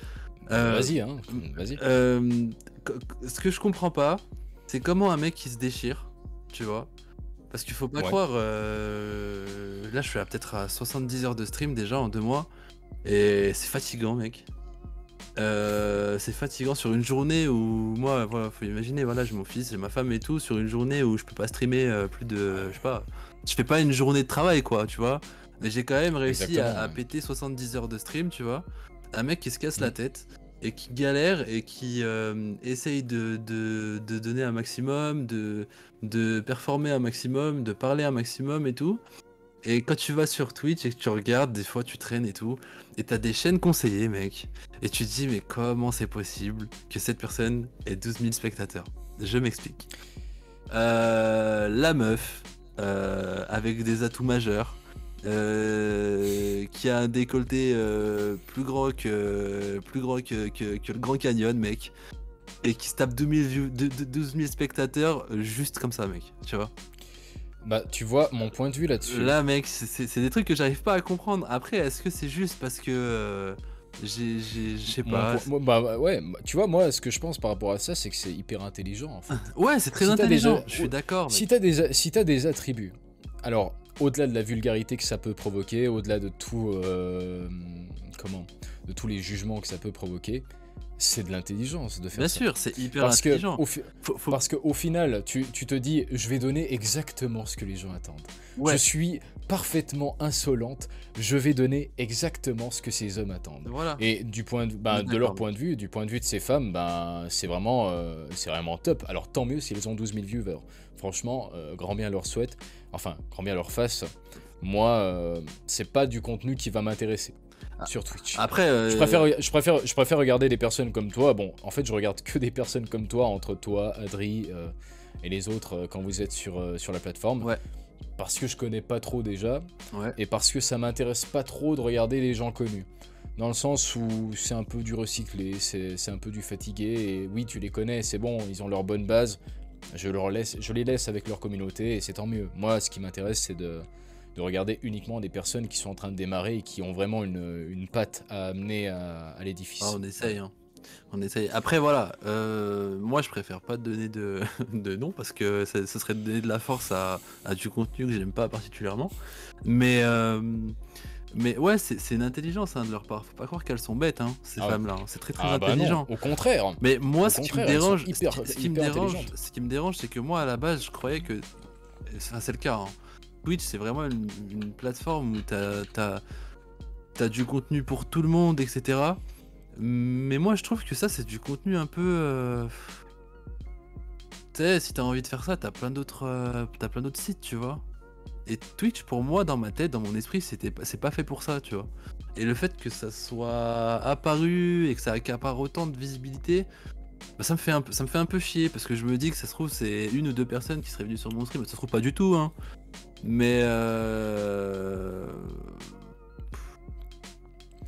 Vas-y, hein, vas-y. Ce que je comprends pas, c'est comment un mec qui se déchire, tu vois. Parce qu'il faut pas Ouais. croire, là je suis peut-être à 70 heures de stream déjà en 2 mois, et c'est fatigant, mec. C'est fatigant sur une journée où moi, voilà, faut imaginer, voilà, j'ai mon fils, j'ai ma femme et tout, sur une journée où je peux pas streamer plus de, je sais pas, je fais pas une journée de travail, quoi, tu vois. Mais j'ai quand même réussi Exactement, à ouais. péter 70 heures de stream, tu vois. Un mec qui se casse la Mm. tête et qui galère et qui essaye de donner un maximum, de performer un maximum, de parler un maximum et tout. Et quand tu vas sur Twitch et que tu regardes, des fois tu traînes et tout, et t'as des chaînes conseillées, mec, et tu te dis, mais comment c'est possible que cette personne ait 12 000 spectateurs? Je m'explique. La meuf, avec des atouts majeurs, qui a un décolleté plus grand que le Grand Canyon, mec, et qui se tape 12 000 spectateurs juste comme ça, mec, tu vois. Bah, tu vois, mon point de vue là-dessus. Là, mec, c'est des trucs que j'arrive pas à comprendre. Après, est-ce que c'est juste parce que je sais pas. Bah, ouais, tu vois, moi, ce que je pense par rapport à ça, c'est que c'est hyper intelligent, en fait. Ouais, c'est très Si t'as intelligent, des, je suis d'accord, si mec. si t'as des attributs, alors, au-delà de la vulgarité que ça peut provoquer, au-delà de tout, de tous les jugements que ça peut provoquer, c'est de l'intelligence de faire Bien ça. sûr, c'est hyper Parce que, intelligent. parce qu'au final, tu te dis, je vais donner exactement ce que les gens attendent. Je Ouais, suis parfaitement insolente, je vais donner exactement ce que ces hommes attendent. voilà. Et du point de, On est de leur d'accord, point de vue, du point de vue de ces femmes, c'est vraiment top. Alors tant mieux si elles ont 12 000 viewers. Franchement, grand bien leur souhaite, enfin, grand bien leur fasse. Moi, c'est pas du contenu qui va m'intéresser sur Twitch. Après, Je préfère regarder des personnes comme toi. Bon, en fait, je regarde que des personnes comme toi, entre toi, Adri et les autres, quand vous êtes sur la plateforme. ouais, Parce que je connais pas trop déjà, ouais. et parce que ça m'intéresse pas trop de regarder les gens connus. Dans le sens où c'est un peu du recyclé, c'est un peu du fatigué, et oui, tu les connais, c'est bon, ils ont leur bonne base. Je les laisse avec leur communauté, et c'est tant mieux. Moi, ce qui m'intéresse, c'est de regarder uniquement des personnes qui sont en train de démarrer et qui ont vraiment une patte à amener à l'édifice. Ah, on essaye, hein. On essaye. Après, voilà, moi je préfère pas donner de, de nom parce que ce serait donner de la force à du contenu que j'aime pas particulièrement. Mais, ouais, c'est une intelligence, hein, de leur part. Faut pas croire qu'elles sont bêtes, hein, ces Ah ouais. femmes-là, hein. C'est très Ah bah non, intelligent. au contraire. Mais moi, Au ce qui me contraire, elles sont dérange, hyper intelligentes. ce qui me dérange, c'est que moi, à la base, je croyais que, enfin, c'est le cas, hein. Twitch, c'est vraiment une plateforme où t'as du contenu pour tout le monde, etc. Mais moi, je trouve que ça, c'est du contenu un peu. Tu sais, si t'as envie de faire ça, t'as plein d'autres sites, tu vois. Et Twitch, pour moi, dans ma tête, dans mon esprit, c'est pas fait pour ça, tu vois. Et le fait que ça soit apparu et que ça accapare autant de visibilité, bah, ça me fait un peu chier parce que je me dis que ça se trouve, c'est une ou deux personnes qui seraient venues sur mon stream. Ça se trouve pas du tout, hein. Mais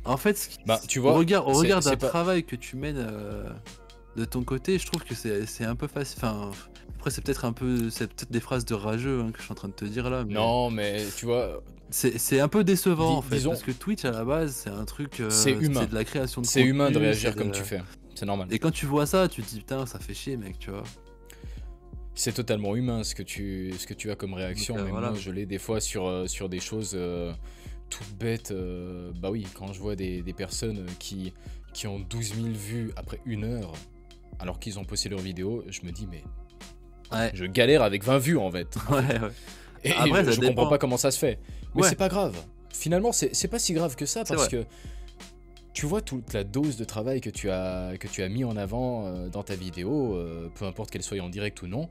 en fait, Bah, tu vois, au regard d'un c'est pas... travail que tu mènes de ton côté, je trouve que c'est un peu facile. Enfin, après, c'est peut-être des phrases de rageux, hein, que je suis en train de te dire là, mais Non, mais tu vois, c'est un peu décevant en fait, disons, parce que Twitch à la base, c'est un truc, c'est humain. c'est de la création de C'est humain de contenu, réagir comme tu fais. C'est normal. Et quand tu vois ça, tu te dis putain, ça fait chier, mec, tu vois. C'est totalement humain ce que tu as comme réaction. Donc, Mais voilà. moi, je l'ai des fois sur des choses toutes bêtes. Bah oui, quand je vois des personnes qui ont 12 000 vues après 1 heure, alors qu'ils ont posté leur vidéo, je me dis, mais Ouais, Je galère avec 20 vues en fait. ouais, ouais. Et Après, ça je comprends dépend. pas comment ça se fait. Mais Ouais, c'est pas grave. Finalement, c'est pas si grave que ça c'est parce vrai. que tu vois toute la dose de travail que tu as mis en avant dans ta vidéo, peu importe qu'elle soit en direct ou non,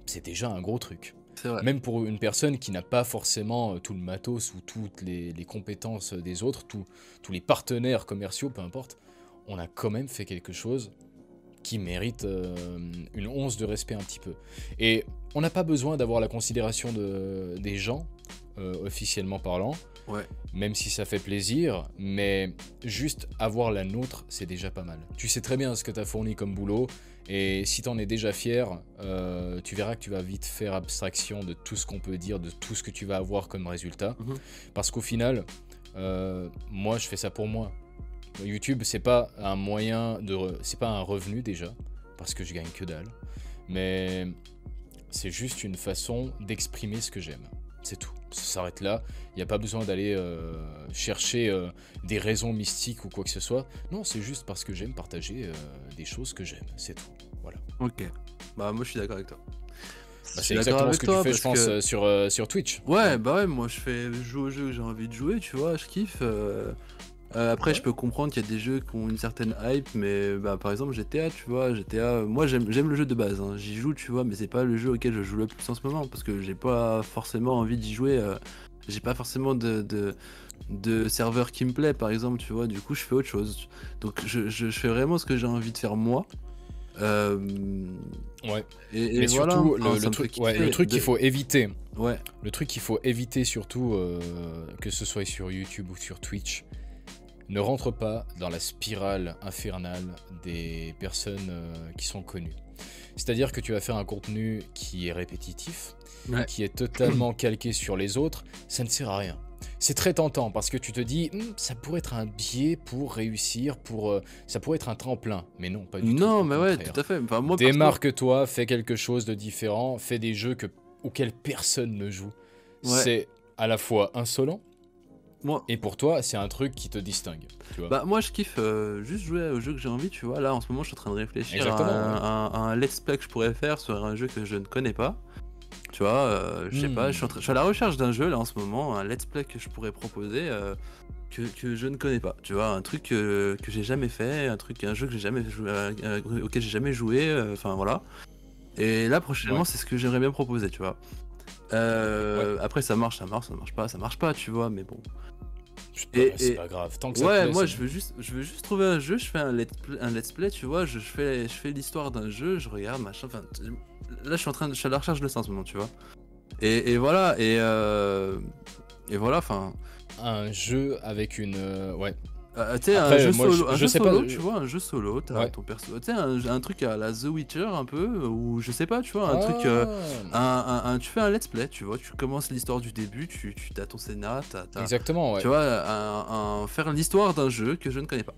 c'est déjà un gros truc. C'est vrai. Même pour une personne qui n'a pas forcément tout le matos ou toutes les compétences des autres, tous les partenaires commerciaux, peu importe, on a quand même fait quelque chose qui mérite une once de respect un petit peu. Et on n'a pas besoin d'avoir la considération des gens, officiellement parlant, Ouais. même si ça fait plaisir, mais juste avoir la nôtre, c'est déjà pas mal. Tu sais très bien ce que tu as fourni comme boulot, et si t'en es déjà fier, tu verras que tu vas vite faire abstraction de tout ce qu'on peut dire, de tout ce que tu vas avoir comme résultat, Mhm. parce qu'au final, moi je fais ça pour moi. YouTube, c'est pas un moyen c'est pas un revenu déjà, parce que je gagne que dalle, mais c'est juste une façon d'exprimer ce que j'aime. C'est tout. Ça s'arrête là. Il n'y a pas besoin d'aller chercher des raisons mystiques ou quoi que ce soit. Non, c'est juste parce que j'aime partager des choses que j'aime. C'est tout. Voilà. Ok. Bah, moi, je suis d'accord avec toi. Bah, Je c'est suis d'accord exactement ce avec que tu toi fais, je parce pense, que. sur Twitch. Ouais, bah ouais, moi, je joue aux jeux que j'ai envie de jouer, tu vois, je kiffe. Après, je Ouais. peux comprendre qu'il y a des jeux qui ont une certaine hype, mais bah, par exemple, GTA, tu vois, GTA, moi, j'aime le jeu de base, hein. J'y joue, tu vois, mais c'est pas le jeu auquel je joue le plus en ce moment, parce que j'ai pas forcément envie d'y jouer. J'ai pas forcément de serveur qui me plaît, par exemple, tu vois, du coup, je fais autre chose. Donc, je fais vraiment ce que j'ai envie de faire moi. Euh, Ouais. et Mais voilà, surtout, enfin, le ça me fait truc, ouais, le kiffer. truc qu'il faut éviter. Ouais, Le truc qu'il faut éviter surtout, que ce soit sur YouTube ou sur Twitch, ne rentre pas dans la spirale infernale des personnes qui sont connues. C'est-à-dire que tu vas faire un contenu qui est répétitif, ouais. qui est totalement calqué sur les autres, ça ne sert à rien. C'est très tentant parce que tu te dis, ça pourrait être un biais pour réussir, ça pourrait être un tremplin. Mais non, pas du tout, Non, au mais ouais, contraire. tout à fait. Enfin, moi, perso, Démarque-toi, fais quelque chose de différent, fais des jeux auxquels personne ne joue. ouais, C'est à la fois insolent, moi, et pour toi, c'est un truc qui te distingue, tu vois. bah moi je kiffe juste jouer au jeu que j'ai envie, tu vois. Là en ce moment je suis en train de réfléchir Exactement, ouais. à un let's play que je pourrais faire sur un jeu que je ne connais pas. Tu vois, je sais pas, Hmm. je suis à la recherche d'un jeu là en ce moment, un let's play que je pourrais proposer que je ne connais pas. Tu vois, un truc que j'ai jamais fait, un jeu que j'ai jamais joué, auquel j'ai jamais joué, enfin voilà. Et là prochainement Ouais, c'est ce que j'aimerais bien proposer, tu vois. ouais. Après ça marche pas, tu vois, mais bon. C'est Et, pas grave. Tant que ça te ouais, plaît, moi c'est bon. je veux juste trouver un jeu, je fais un let's play, tu vois, je fais l'histoire d'un jeu, je regarde, machin, enfin, là je suis à la recherche de ça en ce moment, tu vois. Et voilà, et voilà, enfin, Un jeu avec une... ouais. tu sais, Après, moi, un je jeu sais pas... solo, tu vois, un jeu solo, t'as Ouais. ton perso, tu sais, un truc à la The Witcher un peu, ou je sais pas, tu vois, un truc, Ah, tu fais un let's play, tu vois, tu commences l'histoire du début, tu as ton scénar, exactement, ouais. tu vois, faire l'histoire d'un jeu que je ne connais pas.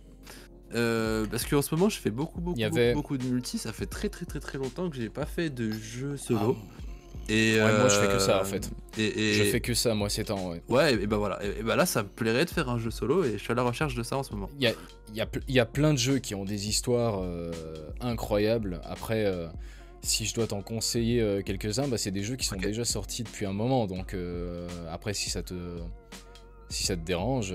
Parce qu'en ce moment je fais Il y avait... beaucoup de multi, ça fait très longtemps que j'ai pas fait de jeu Ah, solo. Et, ouais, moi, je fais que ça, en fait. Je et fais que ça, moi, ces temps, ouais. ouais, et bah voilà, et bah là ça me plairait de faire un jeu solo et je suis à la recherche de ça en ce moment. Il y a plein de jeux qui ont des histoires incroyables. Après, si je dois t'en conseiller quelques-uns, bah, c'est des jeux qui sont Ok. déjà sortis depuis un moment. Donc après, si ça te dérange,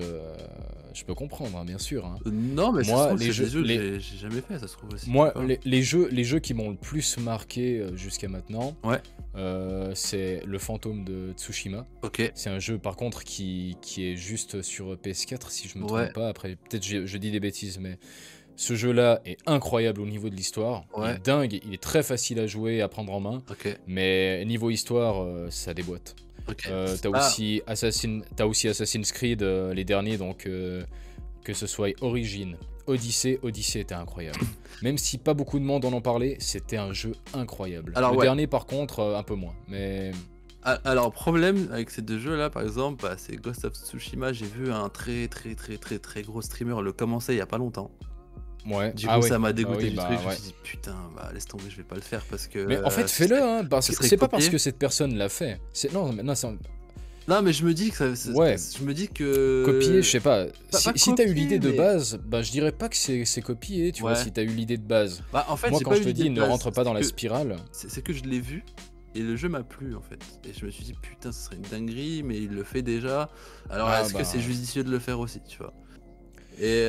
je peux comprendre, hein, bien sûr, hein. Non, mais ça se Moi, trouve les c'est des jeux, jeux que j'ai jamais fait, ça se trouve aussi, tu moi, vois. les jeux qui m'ont le plus marqué jusqu'à maintenant, Ouais, c'est Le Fantôme de Tsushima. ok, C'est un jeu par contre qui est juste sur PS4 si je me ouais, trompe pas. Après peut-être je dis des bêtises mais ce jeu-là est incroyable au niveau de l'histoire. Il ouais, est dingue, il est très facile à jouer, à prendre en main. ok, Mais niveau histoire, ça déboîte. ok. Ah, T'as aussi Assassin's Creed, les derniers, donc que ce soit Origin, Odyssey était incroyable. Même si pas beaucoup de monde en parlait, c'était un jeu incroyable. alors Le ouais. dernier par contre, un peu moins. Mais Alors, problème avec ces deux jeux là, par exemple, bah, c'est Ghost of Tsushima. J'ai vu un très gros streamer le commencer il y a pas longtemps. ouais, Du ah coup, oui, ça m'a bah dégoûté oui, du bah truc. Je me ouais. suis dit, putain, bah laisse tomber, je vais pas le faire parce que Mais en fait, fais-le, hein, parce ce que serait c'est pas parce copié. que cette personne l'a fait. Non, mais non, Non, mais je me dis que Ouais, je me dis copier, je que sais pas. pas Si t'as eu copier, l'idée de mais base, bah je dirais pas que c'est copier, tu vois, ouais. si t'as eu l'idée de base. Bah, en fait, Moi, j'ai quand pas je eu te l'idée dis de ne base. rentre pas dans la spirale, C'est que je l'ai vu et le jeu m'a plu en fait. Et je me suis dit putain, ce serait une dinguerie, mais il le fait déjà. Alors ah est-ce que c'est bah. judicieux de le faire aussi, tu vois? Et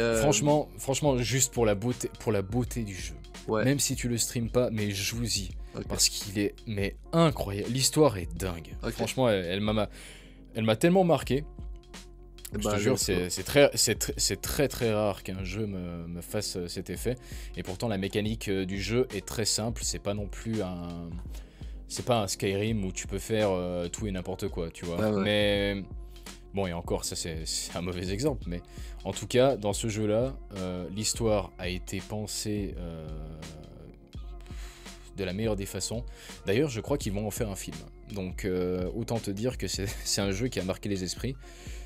Franchement, juste pour la beauté du jeu. ouais, Même si tu le stream pas, mais joues-y. OK, Parce qu'il est mais incroyable. L'histoire est dingue. OK. Franchement, elle m'a tellement marqué. Je te Bah, jure, let's go. c'est très très rare qu'un jeu me fasse cet effet. Et pourtant, la mécanique du jeu est très simple. C'est pas non plus un. C'est pas un Skyrim où tu peux faire tout et n'importe quoi, tu vois. Ouais, ouais. Mais. Bon, et encore, ça c'est un mauvais exemple. Mais en tout cas, dans ce jeu-là, l'histoire a été pensée de la meilleure des façons. D'ailleurs, je crois qu'ils vont en faire un film. Donc, autant te dire que c'est un jeu qui a marqué les esprits.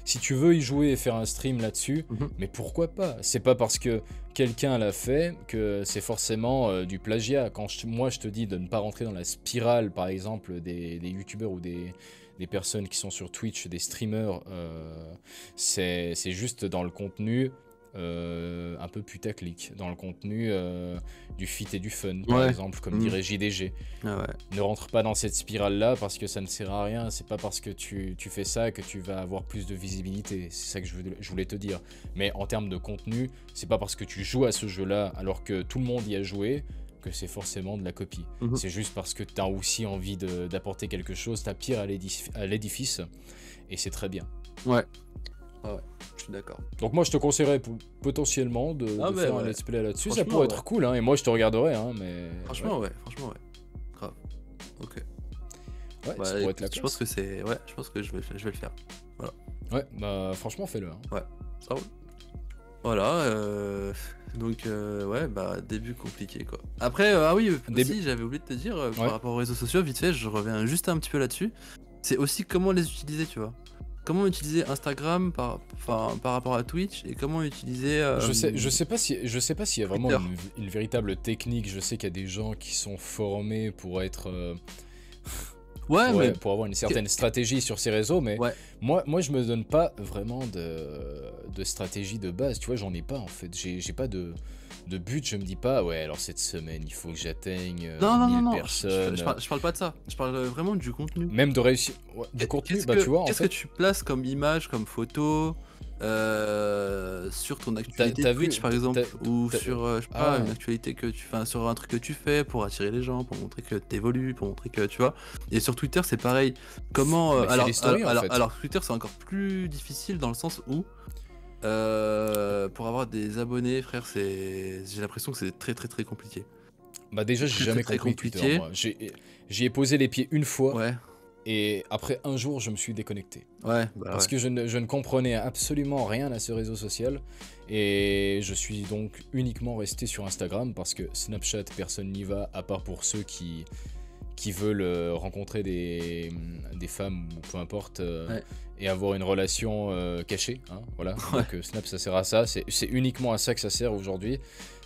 Si tu veux y jouer et faire un stream là-dessus, Mmh. mais pourquoi pas? C'est pas parce que quelqu'un l'a fait que c'est forcément du plagiat. Quand moi je te dis de ne pas rentrer dans la spirale, par exemple, des youtubeurs ou des personnes qui sont sur Twitch, des streamers, c'est juste dans le contenu un peu putaclic, dans le contenu du fit et du fun, par Ouais. exemple, comme Mmh. dirait JDG. Ah ouais. Ne rentre pas dans cette spirale-là parce que ça ne sert à rien. C'est pas parce que tu fais ça que tu vas avoir plus de visibilité. C'est ça que je voulais te dire. Mais en termes de contenu, c'est pas parce que tu joues à ce jeu-là alors que tout le monde y a joué que c'est forcément de la copie. Mmh. C'est juste parce que tu as aussi envie d'apporter quelque chose, ta pierre à l'édifice, et c'est très bien. Ouais. Ah ouais, je suis d'accord. Donc moi je te conseillerais potentiellement de Ah faire un ouais. let's play là-dessus. Ça Franchement, pourrait ouais. être cool, hein, et moi je te regarderai, hein, mais Franchement, ouais. Grave. OK. ouais, Bah, ça pourrait être écoute, la je pense classe. que c'est ouais, je pense que je vais le faire. Voilà. Ouais, bah franchement fais-le, hein. Ouais, ça roule. Voilà, donc ouais, bah, début compliqué, quoi. Après, ah oui, Début. aussi, j'avais oublié de te dire, par Ouais. rapport aux réseaux sociaux, vite fait, je reviens juste un petit peu là-dessus. C'est aussi comment les utiliser, tu vois? Comment utiliser Instagram par rapport à Twitch et comment utiliser, Je sais pas s'il y a vraiment Twitter. une véritable technique. Je sais qu'il y a des gens qui sont formés pour être, Ouais, mais pour avoir une certaine stratégie sur ces réseaux, mais ouais, moi je me donne pas vraiment de stratégie de base. Tu vois, j'en ai pas en fait. J'ai pas de but. Je me dis pas, ouais, alors cette semaine il faut que j'atteigne non, 1000 je personnes. je parle pas de ça. Je parle, vraiment du contenu. Même de réussir. Ouais, du contenu, Qu'est-ce bah que tu vois, en qu'est-ce que fait, tu places comme image, comme photo, sur ton actualité t'as vu. Twitch par exemple, ou t'as- sur, je sais pas, Ah, une actualité que tu enfin sur un truc que tu fais pour attirer les gens, pour montrer que t'évolues, pour montrer que tu vois? Et sur Twitter, c'est pareil. Comment, mais fais des stories en fait. alors Twitter, c'est encore plus difficile dans le sens où, pour avoir des abonnés, frère, j'ai l'impression que c'est très, très, très compliqué. Bah déjà, j'ai Très, très, jamais très compris Twitter, compliqué. moi. J'y ai posé les pieds une fois. Ouais, Et après un jour, je me suis déconnecté. ouais, bah, Parce ouais. que je ne comprenais absolument rien à ce réseau social. Et je suis donc uniquement resté sur Instagram parce que Snapchat, personne n'y va, à part pour ceux qui veulent rencontrer des femmes ou peu importe, Ouais. et avoir une relation cachée. Hein, voilà. Ouais. Donc Snap, ça sert à ça. C'est uniquement à ça que ça sert aujourd'hui.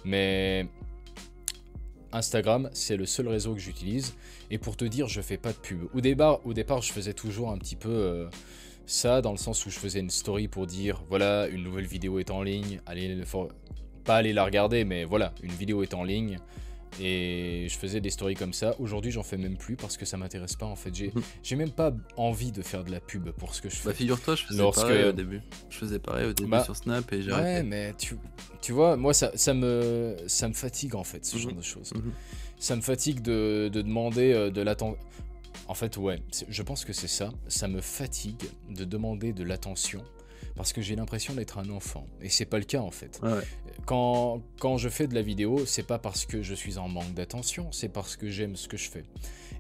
Mais Instagram, c'est le seul réseau que j'utilise. Et pour te dire, je fais pas de pub. Au départ, je faisais toujours un petit peu ça, dans le sens où je faisais une story pour dire, voilà, une nouvelle vidéo est en ligne. Pas aller la regarder, mais voilà, une vidéo est en ligne. Et je faisais des stories comme ça. Aujourd'hui, j'en fais même plus parce que ça m'intéresse pas. En fait, j'ai même pas envie de faire de la pub pour ce que je fais. Bah, figure-toi, je faisais Lorsque- pareil au début. Je faisais pareil au début Bah, sur Snap et j'ai Ouais, arrêté. mais tu vois, moi, ça me fatigue en fait, ce genre de choses. Mhm. Ça me fatigue de demander de l'attention. En fait, ouais, je pense que c'est ça. Ça me fatigue de demander de l'attention parce que j'ai l'impression d'être un enfant. Et c'est pas le cas en fait. Ouais, ouais. Quand je fais de la vidéo, c'est pas parce que je suis en manque d'attention, c'est parce que j'aime ce que je fais.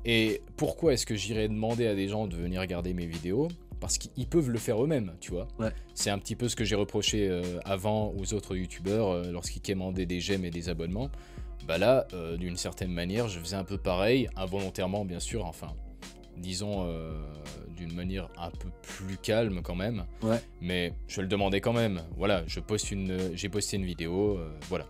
Et pourquoi est-ce que j'irais demander à des gens de venir regarder mes vidéos? Parce qu'ils peuvent le faire eux-mêmes, tu vois. Ouais. C'est un petit peu ce que j'ai reproché avant aux autres youtubeurs lorsqu'ils quémandaient des j'aime et des abonnements. Bah là, d'une certaine manière, je faisais un peu pareil, involontairement bien sûr, enfin, disons d'une manière un peu plus calme quand même, Ouais. mais je le demandais quand même. Voilà, j'ai posté une vidéo, voilà.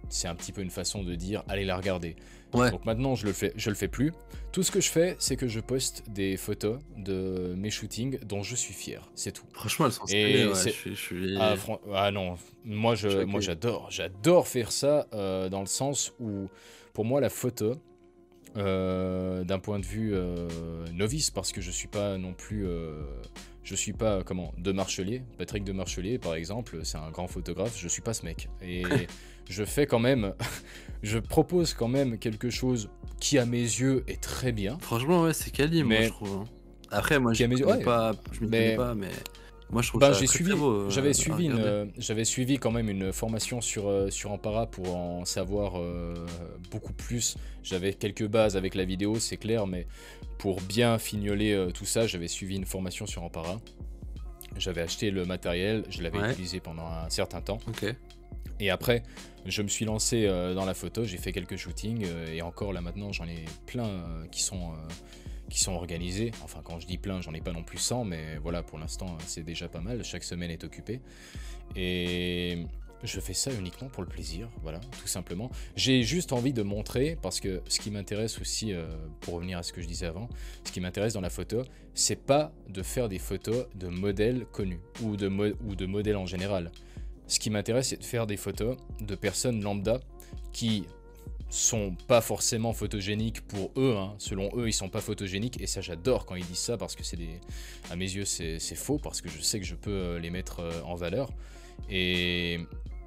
C'est un petit peu une façon de dire, allez la regarder. Ouais. Donc maintenant, je le fais plus. Tout ce que je fais, c'est que je poste des photos de mes shootings dont je suis fier. C'est tout. Franchement, elles sont stylées, Et ouais. c'est Je suis ah non, moi choqué. j'adore faire ça dans le sens où pour moi la photo d'un point de vue novice parce que je suis pas non plus je suis pas comment de Marchelier, Patrick de Marchelier par exemple, c'est un grand photographe, je suis pas ce mec et je fais quand même je propose quand même quelque chose qui à mes yeux est très bien Franchement, ouais, c'est quali, moi, je mais trouve, hein. Après, moi, qui à mes yeux ouais je m'y connais mais pas, mais moi, je trouve ben, ça très, très beau à regarder. j'avais suivi quand même une formation sur Ampara pour en savoir beaucoup plus. J'avais quelques bases avec la vidéo, c'est clair, mais pour bien fignoler tout ça, j'avais suivi une formation sur Ampara. J'avais acheté le matériel, je l'avais Ouais, utilisé pendant un certain temps. ok. Et après, je me suis lancé dans la photo, j'ai fait quelques shootings, et encore là maintenant, j'en ai plein qui sont organisés. Enfin, quand je dis plein, j'en ai pas non plus 100, mais voilà, pour l'instant, c'est déjà pas mal. Chaque semaine est occupée. Et je fais ça uniquement pour le plaisir, voilà, tout simplement. J'ai juste envie de montrer, parce que ce qui m'intéresse aussi, pour revenir à ce que je disais avant, ce qui m'intéresse dans la photo, c'est pas de faire des photos de modèles connus, ou de modèles en général. Ce qui m'intéresse, c'est de faire des photos de personnes lambda qui sont pas forcément photogéniques pour eux, hein. Selon eux, ils sont pas photogéniques, et ça j'adore quand ils disent ça, parce que à mes yeux c'est faux, parce que je sais que je peux les mettre en valeur, et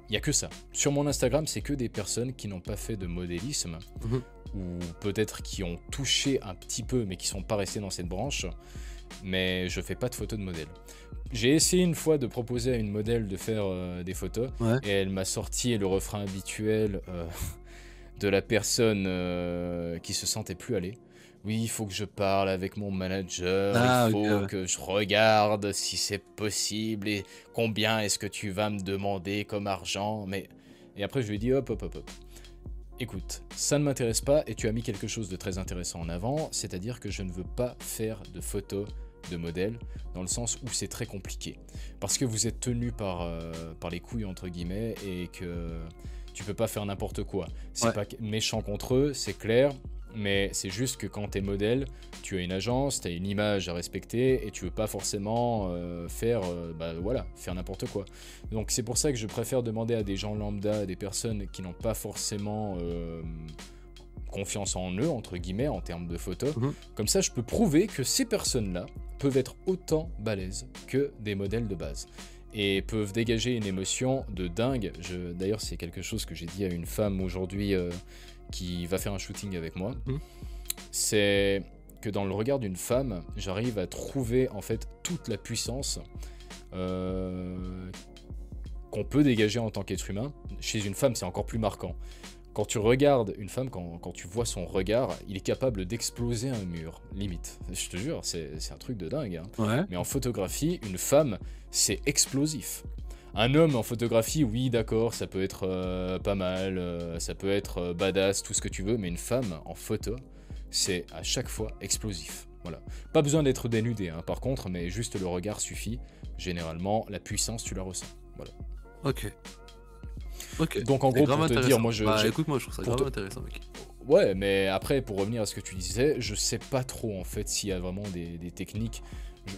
il y a que ça. Sur mon Instagram, c'est que des personnes qui n'ont pas fait de modélisme, Mhm. ou peut-être qui ont touché un petit peu, mais qui sont pas restés dans cette branche, mais je fais pas de photos de modèle. J'ai essayé une fois de proposer à une modèle de faire des photos, Ouais. et elle m'a sorti le refrain habituel de la personne qui se sentait plus aller. Oui, il faut que je parle avec mon manager, Ah, il ok, faut ouais. que je regarde si c'est possible et combien est-ce que tu vas me demander comme argent. Mais et après je lui ai dit hop hop hop hop. Écoute, ça ne m'intéresse pas et tu as mis quelque chose de très intéressant en avant, c'est-à-dire que je ne veux pas faire de photos de modèles dans le sens où c'est très compliqué parce que vous êtes tenu par les couilles entre guillemets et que tu peux pas faire n'importe quoi. C'est Ouais. pas méchant contre eux, c'est clair, mais c'est juste que quand t'es modèle, tu as une agence, t'as une image à respecter et tu veux pas forcément faire n'importe quoi. Donc c'est pour ça que je préfère demander à des gens lambda, à des personnes qui n'ont pas forcément confiance en eux, entre guillemets, en termes de photos. Mhm. Comme ça, je peux prouver que ces personnes-là peuvent être autant balèzes que des modèles de base et peuvent dégager une émotion de dingue. D'ailleurs, c'est quelque chose que j'ai dit à une femme aujourd'hui qui va faire un shooting avec moi. Mhm. C'est que dans le regard d'une femme, j'arrive à trouver en fait toute la puissance qu'on peut dégager en tant qu'être humain. Chez une femme, c'est encore plus marquant. Quand tu regardes une femme, quand tu vois son regard, il est capable d'exploser un mur, limite. Je te jure, c'est un truc de dingue, hein. Ouais. Mais en photographie, une femme, c'est explosif. Un homme en photographie, oui, d'accord, ça peut être pas mal, ça peut être badass, tout ce que tu veux, mais une femme en photo, c'est à chaque fois explosif. Voilà. Pas besoin d'être dénudé, hein, par contre, mais juste le regard suffit. Généralement, la puissance, tu la ressens. Voilà. Ok. Ok. Donc en C'est gros, grave pour te dire, intéressant. moi Bah, écoute, moi, je trouve ça pour grave te- intéressant, mec. Ouais, mais après, pour revenir à ce que tu disais, je sais pas trop en fait s'il y a vraiment des techniques.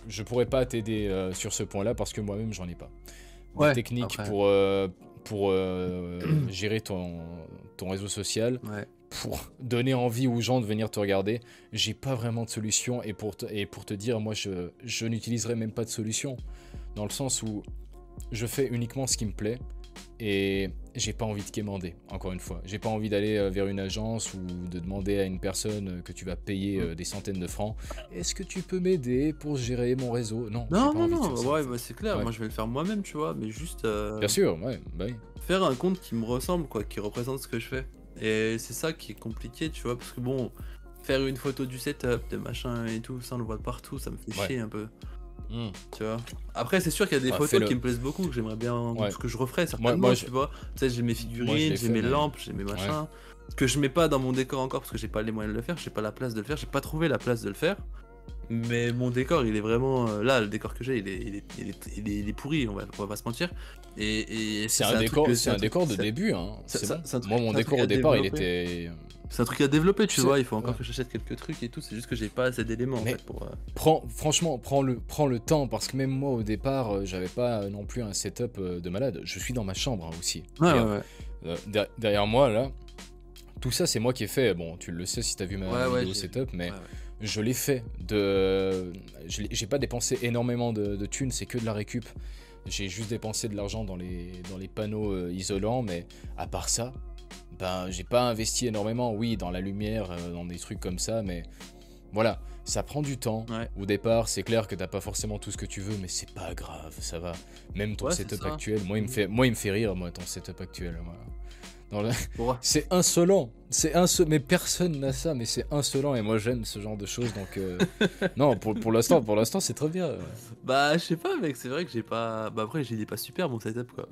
Je pourrais pas t'aider sur ce point-là parce que moi-même j'en ai pas. Des Ouais. techniques Après. pour gérer ton réseau social, Ouais. pour donner envie aux gens de venir te regarder, j'ai pas vraiment de solution. Et pour te dire, moi je n'utiliserai même pas de solution. Dans le sens où je fais uniquement ce qui me plaît. Et j'ai pas envie de quémander, encore une fois. J'ai pas envie d'aller vers une agence ou de demander à une personne que tu vas payer des centaines de francs. Est-ce que tu peux m'aider pour gérer mon réseau? Non, j'ai Non, pas non, envie de non, faire ça. ouais, bah, c'est clair, Ouais. moi je vais le faire moi-même, tu vois, mais juste Bien sûr, ouais, bah oui. faire un compte qui me ressemble, quoi, qui représente ce que je fais. Et c'est ça qui est compliqué, tu vois, parce que bon, faire une photo du setup, de machin et tout, ça on le voit de partout, ça me fait Ouais. chier un peu, Hmm. tu vois. Après, c'est sûr qu'il y a des Ouais, photos fais-le. qui me plaisent beaucoup, que j'aimerais bien, Ouais. ce que je referais certainement, moi, tu vois. Tu sais, j'ai mes Moi, je figurines, l'ai j'ai fait, mes mais- lampes, j'ai mes machins, que je mets pas dans mon décor encore parce que j'ai pas les moyens de le faire, j'ai pas la place de le faire, j'ai pas trouvé la place de le faire. Mais mon décor, il est vraiment là, le décor que j'ai, il est pourri, on va pas se mentir. Et C'est c'est un un truc décor, que c'est un décor de début, hein. C'est bon. c'est un truc, Moi, mon c'est un truc décor à au départ, il développer. était. C'est un truc à développer, tu Tu sais, vois. Il faut encore ouais. que j'achète quelques trucs et tout. C'est juste que j'ai pas assez d'éléments en Mais fait pour. franchement, prends le temps parce que même moi au départ, j'avais pas non plus un setup de malade. Je suis dans ma chambre hein, aussi. Ouais, ouais, D'ailleurs, ouais. derrière moi là, tout ça c'est moi qui ai fait. Bon, tu le sais si t'as vu Ouais, ma ouais, vidéo j'ai vu. setup, mais Ouais, ouais. je l'ai fait j'ai pas dépensé énormément de thunes, c'est que de la récup. J'ai juste dépensé de l'argent dans les panneaux isolants, mais à part ça, ben j'ai pas investi énormément. Oui, dans la lumière, dans des trucs comme ça, mais voilà, ça prend du temps. Ouais, Au départ, c'est clair que t'as pas forcément tout ce que tu veux, mais c'est pas grave, ça va. Même ton ouais, c'est setup ça. actuel, Mhm. moi il me fait rire, moi, ton setup actuel. Moi. Dans le- Bon, C'est insolent, mais personne n'a ça, mais c'est insolent et moi j'aime ce genre de choses, donc non, pour l'instant c'est très bien. bah, je sais pas, mec. C'est vrai que j'ai pas. Bah après, il est pas super mon setup quoi.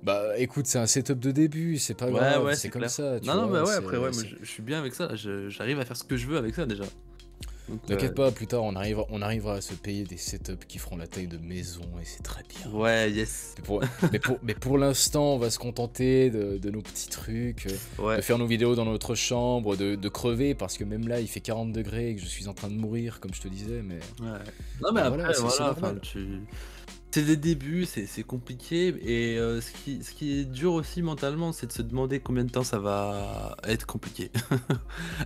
Bah écoute, c'est un setup de début, c'est pas Ouais, grave, ouais, c'est c'est comme clair. ça, tu Non, non, bah vois, ouais. Après, ouais, mais je suis bien avec ça. J'arrive à faire ce que je veux avec ça déjà. Donc, T'inquiète pas, plus tard on arrivera à se payer des setups qui feront la taille de maison et c'est très bien. ouais, yes. Mais pour l'instant, on va se contenter de nos petits trucs, de Ouais. faire nos vidéos dans notre chambre, de crever, parce que même là, il fait 40 degrés et que je suis en train de mourir, comme je te disais, mais Ouais. Non, mais bah voilà, après, c'est voilà, enfin, normal. c'est des débuts, c'est compliqué, et ce qui est dur aussi mentalement, c'est de se demander combien de temps ça va être compliqué.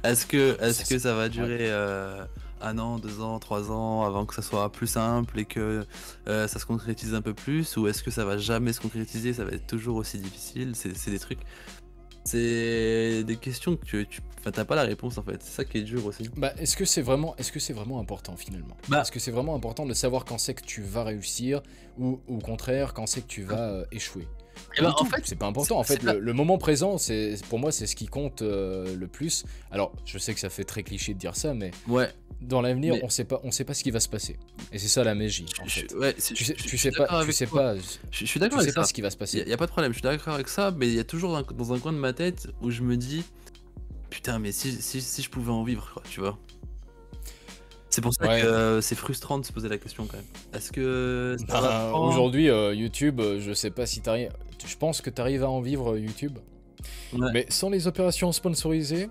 Ça, Est-ce que c'est- ça va ouais. durer 1 an, 2 ans, 3 ans avant que ça soit plus simple et que ça se concrétise un peu plus, ou est-ce que ça va jamais se concrétiser, ça va être toujours aussi difficile? C'est des trucs, c'est des questions que enfin, t'as pas la réponse en fait, c'est ça qui est dur aussi. Bah, est-ce que c'est vraiment important finalement? Bah, Est-ce que c'est vraiment important de savoir quand c'est que tu vas réussir ou au contraire quand c'est que tu vas échouer? et Pas ben du en tout, fait, c'est pas important. En fait, c'est pas. le moment présent, pour moi, c'est ce qui compte le plus. Alors, je sais que ça fait très cliché de dire ça, mais Ouais, dans l'avenir, mais on sait pas ce qui va se passer. Et c'est ça la magie, en fait. ouais, je suis d'accord Tu avec sais toi. pas, Je suis d'accord tu avec sais pas ça. ce qui va se passer. Y a pas de problème, je suis d'accord avec ça, mais il y a toujours dans un coin de ma tête où je me dis, putain, mais si je pouvais en vivre, quoi, tu vois. C'est pour ça que Ouais. c'est frustrant de se poser la question quand même. Est-ce que ça va Ben, prendre? aujourd'hui, YouTube, je sais pas si t'arrives. Je pense que t'arrives à en vivre YouTube, Ouais, mais sans les opérations sponsorisées.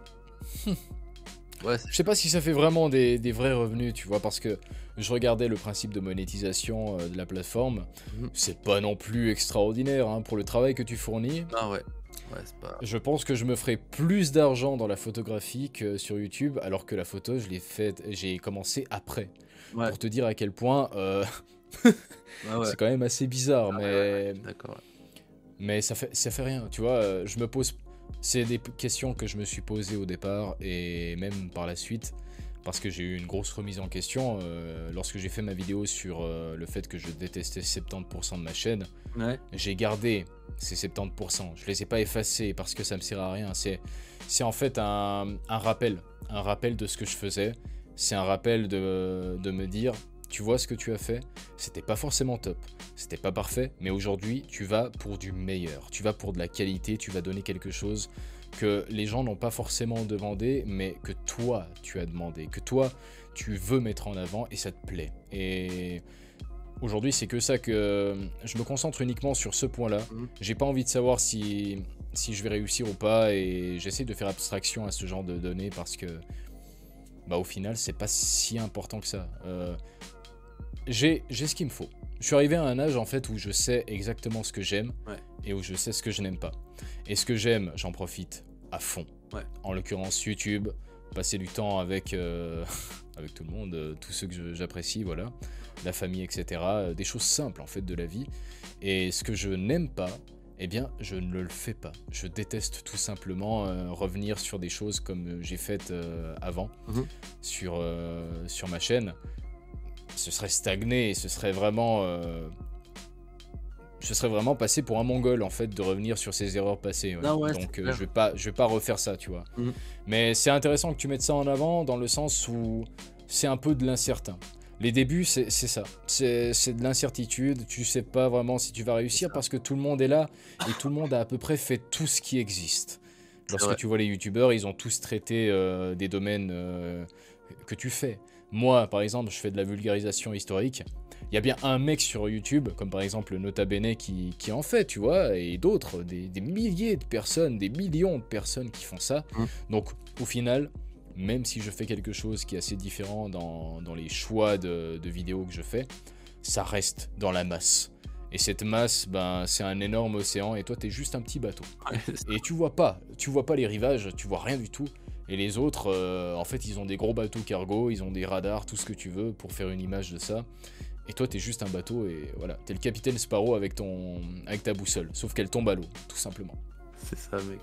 ouais, Je sais pas si ça fait vraiment des vrais revenus, tu vois, parce que je regardais le principe de monétisation de la plateforme. mhm. C'est pas non plus extraordinaire hein, pour le travail que tu fournis. Ah ouais, ouais, c'est pas. Je pense que je me ferai plus d'argent dans la photographie que sur YouTube, alors que la photo, j'ai commencé après. Ouais, Pour te dire à quel point ouais, ouais, c'est quand même assez bizarre, ouais, ouais, ouais, je suis d'accord. Ouais. mais ça fait rien, tu vois. Je me pose, c'est des questions que je me suis posées au départ et même par la suite, parce que j'ai eu une grosse remise en question lorsque j'ai fait ma vidéo sur le fait que je détestais 70% de ma chaîne. Ouais, J'ai gardé ces 70%, je les ai pas effacés parce que ça me sert à rien. C'est en fait un rappel de ce que je faisais. C'est un rappel de me dire, tu vois ce que tu as fait, c'était pas forcément top, c'était pas parfait, mais aujourd'hui tu vas pour du meilleur, tu vas pour de la qualité, tu vas donner quelque chose que les gens n'ont pas forcément demandé, mais que toi tu as demandé, que toi tu veux mettre en avant et ça te plaît. Et aujourd'hui, c'est que ça que je me concentre uniquement sur ce point-là. mhm. J'ai pas envie de savoir si je vais réussir ou pas et j'essaie de faire abstraction à ce genre de données parce que bah au final, c'est pas si important que ça. J'ai ce qu'il me faut. Je suis arrivé à un âge en fait où je sais exactement ce que j'aime Ouais, et où je sais ce que je n'aime pas. Et ce que j'aime, j'en profite à fond. ouais, En l'occurrence YouTube, passer du temps avec, avec tout le monde, tous ceux que j'apprécie, voilà, la famille, etc. Des choses simples en fait de la vie. Et ce que je n'aime pas, eh bien je ne le fais pas. Je déteste tout simplement revenir sur des choses comme j'ai fait avant mhm. sur ma chaîne. Ce serait stagné et ce serait vraiment passé pour un mongol en fait de revenir sur ses erreurs passées. Ouais. Non, ouais, c'est Donc clair. je vais pas refaire ça, tu vois. Mhm. Mais c'est intéressant que tu mettes ça en avant dans le sens où c'est un peu de l'incertain. Les débuts, c'est ça. C'est de l'incertitude. Tu sais pas vraiment si tu vas C'est réussir ça, parce que tout le monde est là et tout le monde a à peu près fait tout ce qui existe. c'est Lorsque vrai. tu vois les youtubeurs, ils ont tous traité des domaines que tu fais. moi, par exemple, je fais de la vulgarisation historique, il y a bien un mec sur YouTube, comme par exemple Nota Bene qui en fait, tu vois, et d'autres, des milliers de personnes, des millions de personnes qui font ça. Donc, au final, même si je fais quelque chose qui est assez différent dans les choix de vidéos que je fais, ça reste dans la masse. Et cette masse, ben, c'est un énorme océan, et toi, t'es juste un petit bateau. Et tu vois pas les rivages, tu vois rien du tout. Et les autres, en fait, ils ont des gros bateaux cargo, ils ont des radars, tout ce que tu veux pour faire une image de ça. Et toi, t'es juste un bateau, et voilà, t'es le capitaine Sparrow avec ta boussole, sauf qu'elle tombe à l'eau, tout simplement. C'est ça, mec.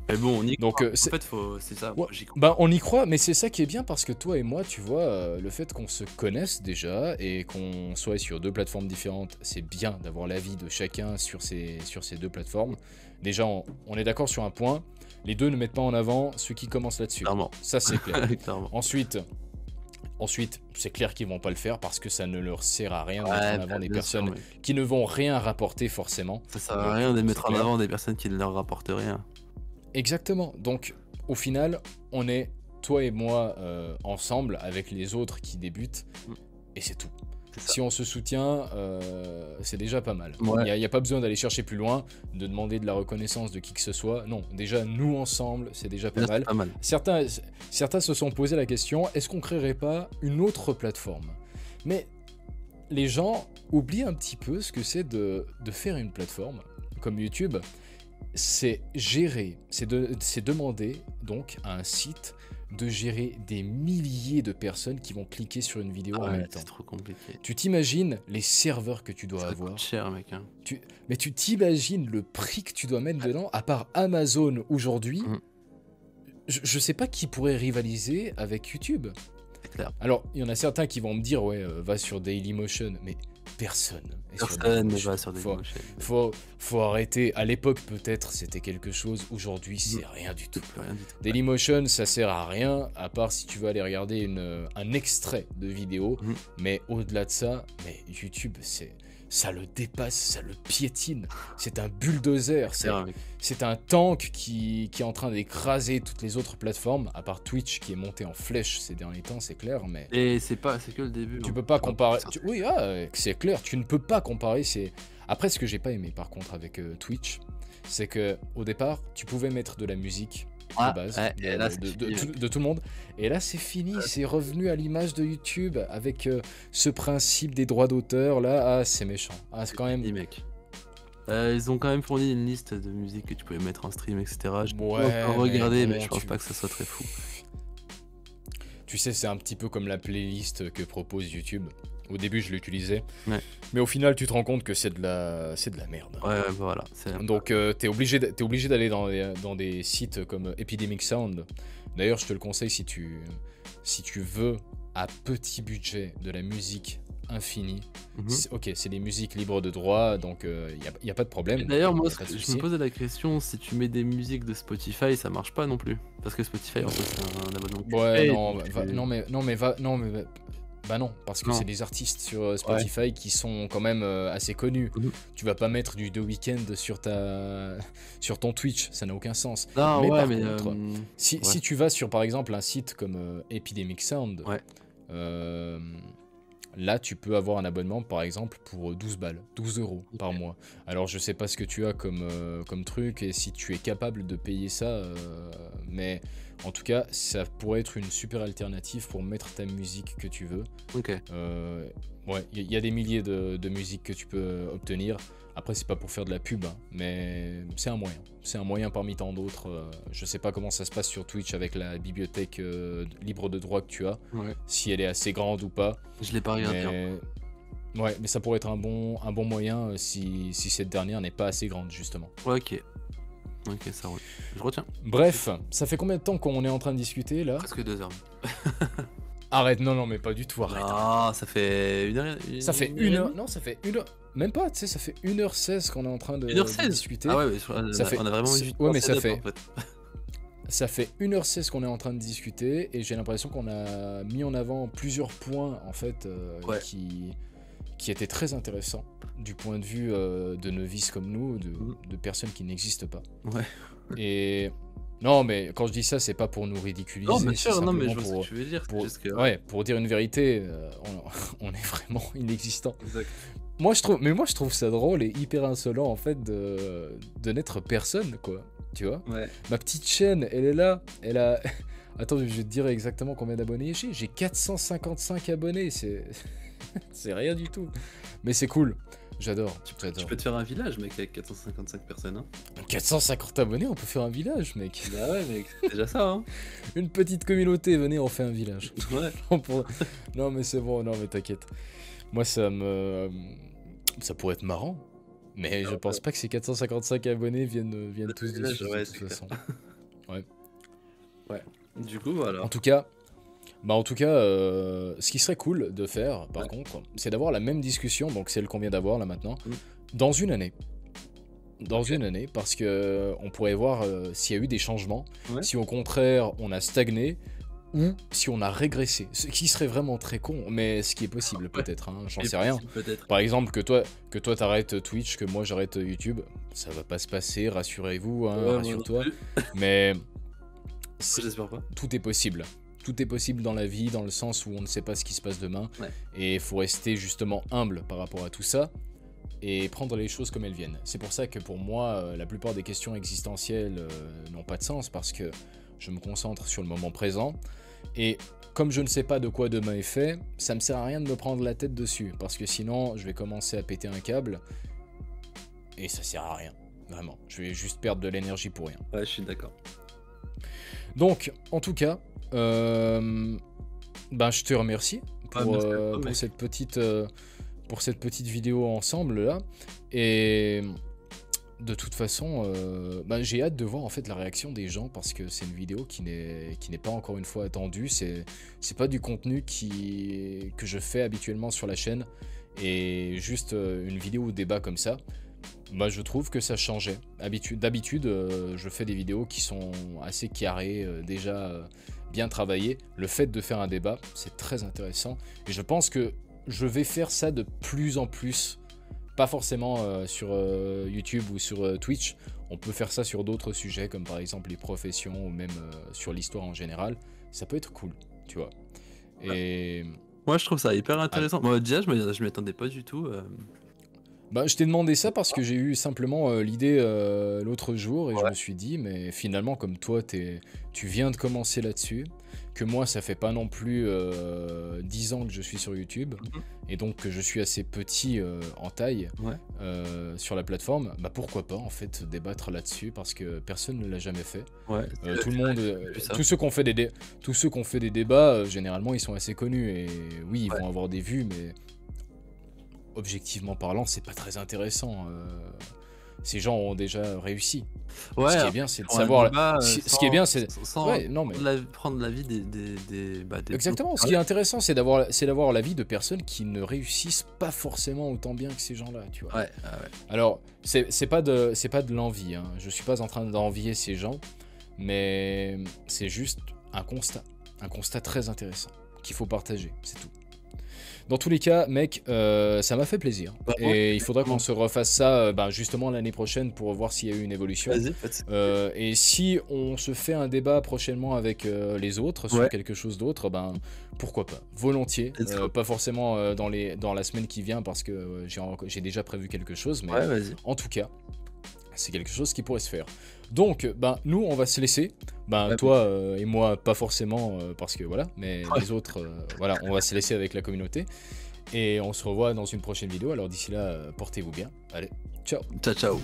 Mais bon, on y Donc, croit. En fait, c'est ça, ouais, j'y crois. bah, on y croit, mais c'est ça qui est bien parce que toi et moi, tu vois, le fait qu'on se connaisse déjà et qu'on soit sur deux plateformes différentes, c'est bien d'avoir l'avis de chacun sur ces deux plateformes. Déjà, on est d'accord sur un point, les deux ne mettent pas en avant ceux qui commencent là-dessus. Clairement. Ça, c'est clair. Clairement. Ensuite, c'est clair qu'ils vont pas le faire parce que ça ne leur sert à rien de mettre Ouais, en avant des bien personnes sûr, mec. qui ne vont rien rapporter forcément. Ça sert à rien de mettre en clair. avant des personnes qui ne leur rapportent rien. Exactement. Donc, au final, on est, toi et moi, ensemble avec les autres qui débutent, et c'est tout. Si on se soutient, c'est déjà pas mal. Ouais. Il n'y a pas besoin d'aller chercher plus loin, de demander de la reconnaissance de qui que ce soit. Non, déjà, nous ensemble, c'est déjà pas Là, mal. c'est pas mal. Certains se sont posé la question, est-ce qu'on créerait pas une autre plateforme? Mais les gens oublient un petit peu ce que c'est de faire une plateforme comme YouTube. C'est gérer, c'est demander donc à un site de gérer des milliers de personnes qui vont cliquer sur une vidéo en même temps. C'est trop compliqué. Tu t'imagines les serveurs que tu dois Ça avoir. coûte cher, mec. Hein. Mais tu t'imagines le prix que tu dois mettre dedans, à part Amazon aujourd'hui. Je sais pas qui pourrait rivaliser avec YouTube. C'est clair. Alors, il y en a certains qui vont me dire, ouais, va sur Dailymotion, mais personne. Personne ne va sur Dailymotion. Faut arrêter. À l'époque, peut-être, c'était quelque chose. Aujourd'hui, c'est rien du tout. Rien du tout. Dailymotion, ça sert à rien, à part si tu veux aller regarder un extrait de vidéo. Mais au-delà de ça, mais YouTube, ça le dépasse, ça le piétine. C'est un bulldozer, c'est un tank qui est en train d'écraser toutes les autres plateformes, à part Twitch qui est monté en flèche ces derniers temps, c'est clair, mais... Et c'est que le début. Tu peux pas comparer... Oui, c'est clair, tu ne peux pas comparer, Après, ce que j'ai pas aimé par contre avec Twitch, c'est que au départ, tu pouvais mettre de la musique de base, de tout le monde. Et là, c'est fini, c'est revenu à l'image de YouTube avec ce principe des droits d'auteur. Là, c'est méchant. C'est quand même. Mec. Ils ont quand même fourni une liste de musique que tu pouvais mettre en stream, etc. Je peux encore regarder, mais je pense pas que ça soit très fou. Tu sais, c'est un petit peu comme la playlist que propose YouTube. Au début, je l'utilisais. Mais au final, tu te rends compte que c'est de la merde. Ouais, voilà. Donc, t'es obligé d'aller dans des sites comme Epidemic Sound. D'ailleurs, je te le conseille si tu veux, à petit budget, de la musique infinie. Ok, c'est des musiques libres de droit, donc il n'y a pas de problème. D'ailleurs, moi, je me posais la question, si tu mets des musiques de Spotify, ça marche pas non plus. Parce que Spotify, en fait, c'est un abonnement. Ouais, non, parce que c'est des artistes sur Spotify qui sont quand même assez connus. Tu vas pas mettre du The Weeknd sur ton Twitch, ça n'a aucun sens. Non, mais ouais, par contre, si tu vas sur par exemple un site comme Epidemic Sound, là tu peux avoir un abonnement par exemple pour 12 balles, 12 € par mois. Alors je sais pas ce que tu as comme truc et si tu es capable de payer ça, mais en tout cas ça pourrait être une super alternative pour mettre ta musique que tu veux. Ouais, il y a des milliers de musiques que tu peux obtenir. Après, c'est pas pour faire de la pub, hein, mais c'est un moyen. C'est un moyen parmi tant d'autres. Je sais pas comment ça se passe sur Twitch avec la bibliothèque libre de droit que tu as, si elle est assez grande ou pas. Je l'ai pas regardé. Ouais, mais ça pourrait être un bon moyen si cette dernière n'est pas assez grande, justement. Ok, ça roule. Je retiens. Bref, ça fait combien de temps qu'on est en train de discuter, là? Presque 2 heures. Arrête, non, mais pas du tout, arrête. Ah, ça fait une heure. Ça fait une heure. Non, ça fait une heure. Même pas, tu sais, ça fait 1h16 qu'on est en train de discuter. Ah ouais, on a vraiment eu ouais, mais ça fait... En fait. Ça fait 1h16 qu'on est en train de discuter et j'ai l'impression qu'on a mis en avant plusieurs points en fait qui étaient très intéressants du point de vue de novices comme nous, de personnes qui n'existent pas. Ouais. Et Non, mais quand je dis ça, c'est pas pour nous Non, ridiculiser, bien c'est sûr, non, mais simplement je vois ce que tu veux dire. C'est juste que, ouais, ouais, pour dire une vérité, on est vraiment inexistant. exact. Moi je trouve ça drôle et hyper insolent en fait de n'être personne, quoi. Tu vois? Ouais. Ma petite chaîne, elle est là, elle a... Attends, je vais te dire exactement combien d'abonnés j'ai. J'ai 455 abonnés, c'est... c'est rien du tout. Mais c'est cool, j'adore, Tu j'adore. peux te faire un village, mec, avec 455 personnes, hein. 450 abonnés, on peut faire un village, mec. Bah ouais, mec, c'est déjà ça, hein. Une petite communauté, venez, on fait un village. Ouais. Non mais c'est bon, non mais t'inquiète. Moi ça pourrait être marrant, mais je pense pas que ces 455 abonnés viennent tous village, dessus de ouais, toute c'est façon. Ouais. Ouais. Du coup, voilà. En tout cas, ce qui serait cool de faire, par contre, c'est d'avoir la même discussion, donc celle qu'on vient d'avoir là maintenant, dans une année. Dans une année, parce que on pourrait voir s'il y a eu des changements, si au contraire on a stagné, ou si on a régressé. Ce qui serait vraiment très con, mais ce qui est possible peut-être, hein, j'en sais rien. Peut-être. Par exemple, que toi t'arrêtes Twitch, que moi j'arrête YouTube, ça va pas se passer, rassurez-vous, hein, Ouais, rassure-toi. Mais j'espère pas. tout est possible. Tout est possible dans la vie, dans le sens où on ne sait pas ce qui se passe demain. Ouais. Et il faut rester justement humble par rapport à tout ça et prendre les choses comme elles viennent. C'est pour ça que pour moi, la plupart des questions existentielles n'ont pas de sens parce que je me concentre sur le moment présent. Et comme je ne sais pas de quoi demain est fait, ça me sert à rien de me prendre la tête dessus parce que sinon je vais commencer à péter un câble et ça sert à rien. Vraiment, je vais juste perdre de l'énergie pour rien. Ouais, je suis d'accord. Donc, en tout cas, je te remercie pour, pour cette petite vidéo ensemble là. Et de toute façon, j'ai hâte de voir en fait la réaction des gens parce que c'est une vidéo qui n'est pas encore une fois attendue. C'est pas du contenu que je fais habituellement sur la chaîne et juste une vidéo ou débat comme ça. Je trouve que ça changeait. D'habitude, je fais des vidéos qui sont assez carrées, déjà bien travaillées. Le fait de faire un débat, c'est très intéressant. Et je pense que je vais faire ça de plus en plus. Pas forcément sur YouTube ou sur Twitch. On peut faire ça sur d'autres sujets, comme par exemple les professions ou même sur l'histoire en général. Ça peut être cool, tu vois. Et... Moi, je trouve ça hyper intéressant. Moi, déjà, je m'y attendais pas du tout. je t'ai demandé ça parce que j'ai eu simplement l'idée l'autre jour et je me suis dit, mais finalement, comme toi, tu viens de commencer là-dessus, que moi, ça fait pas non plus 10 ans que je suis sur YouTube, et donc que je suis assez petit en taille sur la plateforme, pourquoi pas, en fait, débattre là-dessus, parce que personne ne l'a jamais fait. Tout le monde, tous ceux qui ont fait des débats, généralement, ils sont assez connus, et oui, ils vont avoir des vues, mais... objectivement parlant, c'est pas très intéressant. Ces gens ont déjà réussi. Ce qui est bien, c'est de savoir. Ce qui est bien, c'est prendre l'avis des exactement. Ce qui est intéressant, c'est d'avoir l'avis de personnes qui ne réussissent pas forcément autant bien que ces gens-là, tu vois. Alors, c'est pas de l'envie. Hein. Je suis pas en train d'envier ces gens, mais c'est juste un constat très intéressant qu'il faut partager. C'est tout. Dans tous les cas, mec, ça m'a fait plaisir. Et il faudra qu'on se refasse ça justement l'année prochaine pour voir s'il y a eu une évolution. Et si on se fait un débat prochainement avec les autres sur quelque chose d'autre, pourquoi pas. Volontiers. Pas forcément dans la semaine qui vient parce que j'ai déjà prévu quelque chose. Mais en tout cas, c'est quelque chose qui pourrait se faire. Donc, nous, on va se laisser. Toi et moi, pas forcément, parce que voilà, mais les autres, on va se laisser avec la communauté. Et on se revoit dans une prochaine vidéo. Alors d'ici là, portez-vous bien. Allez, ciao. Ciao, ciao.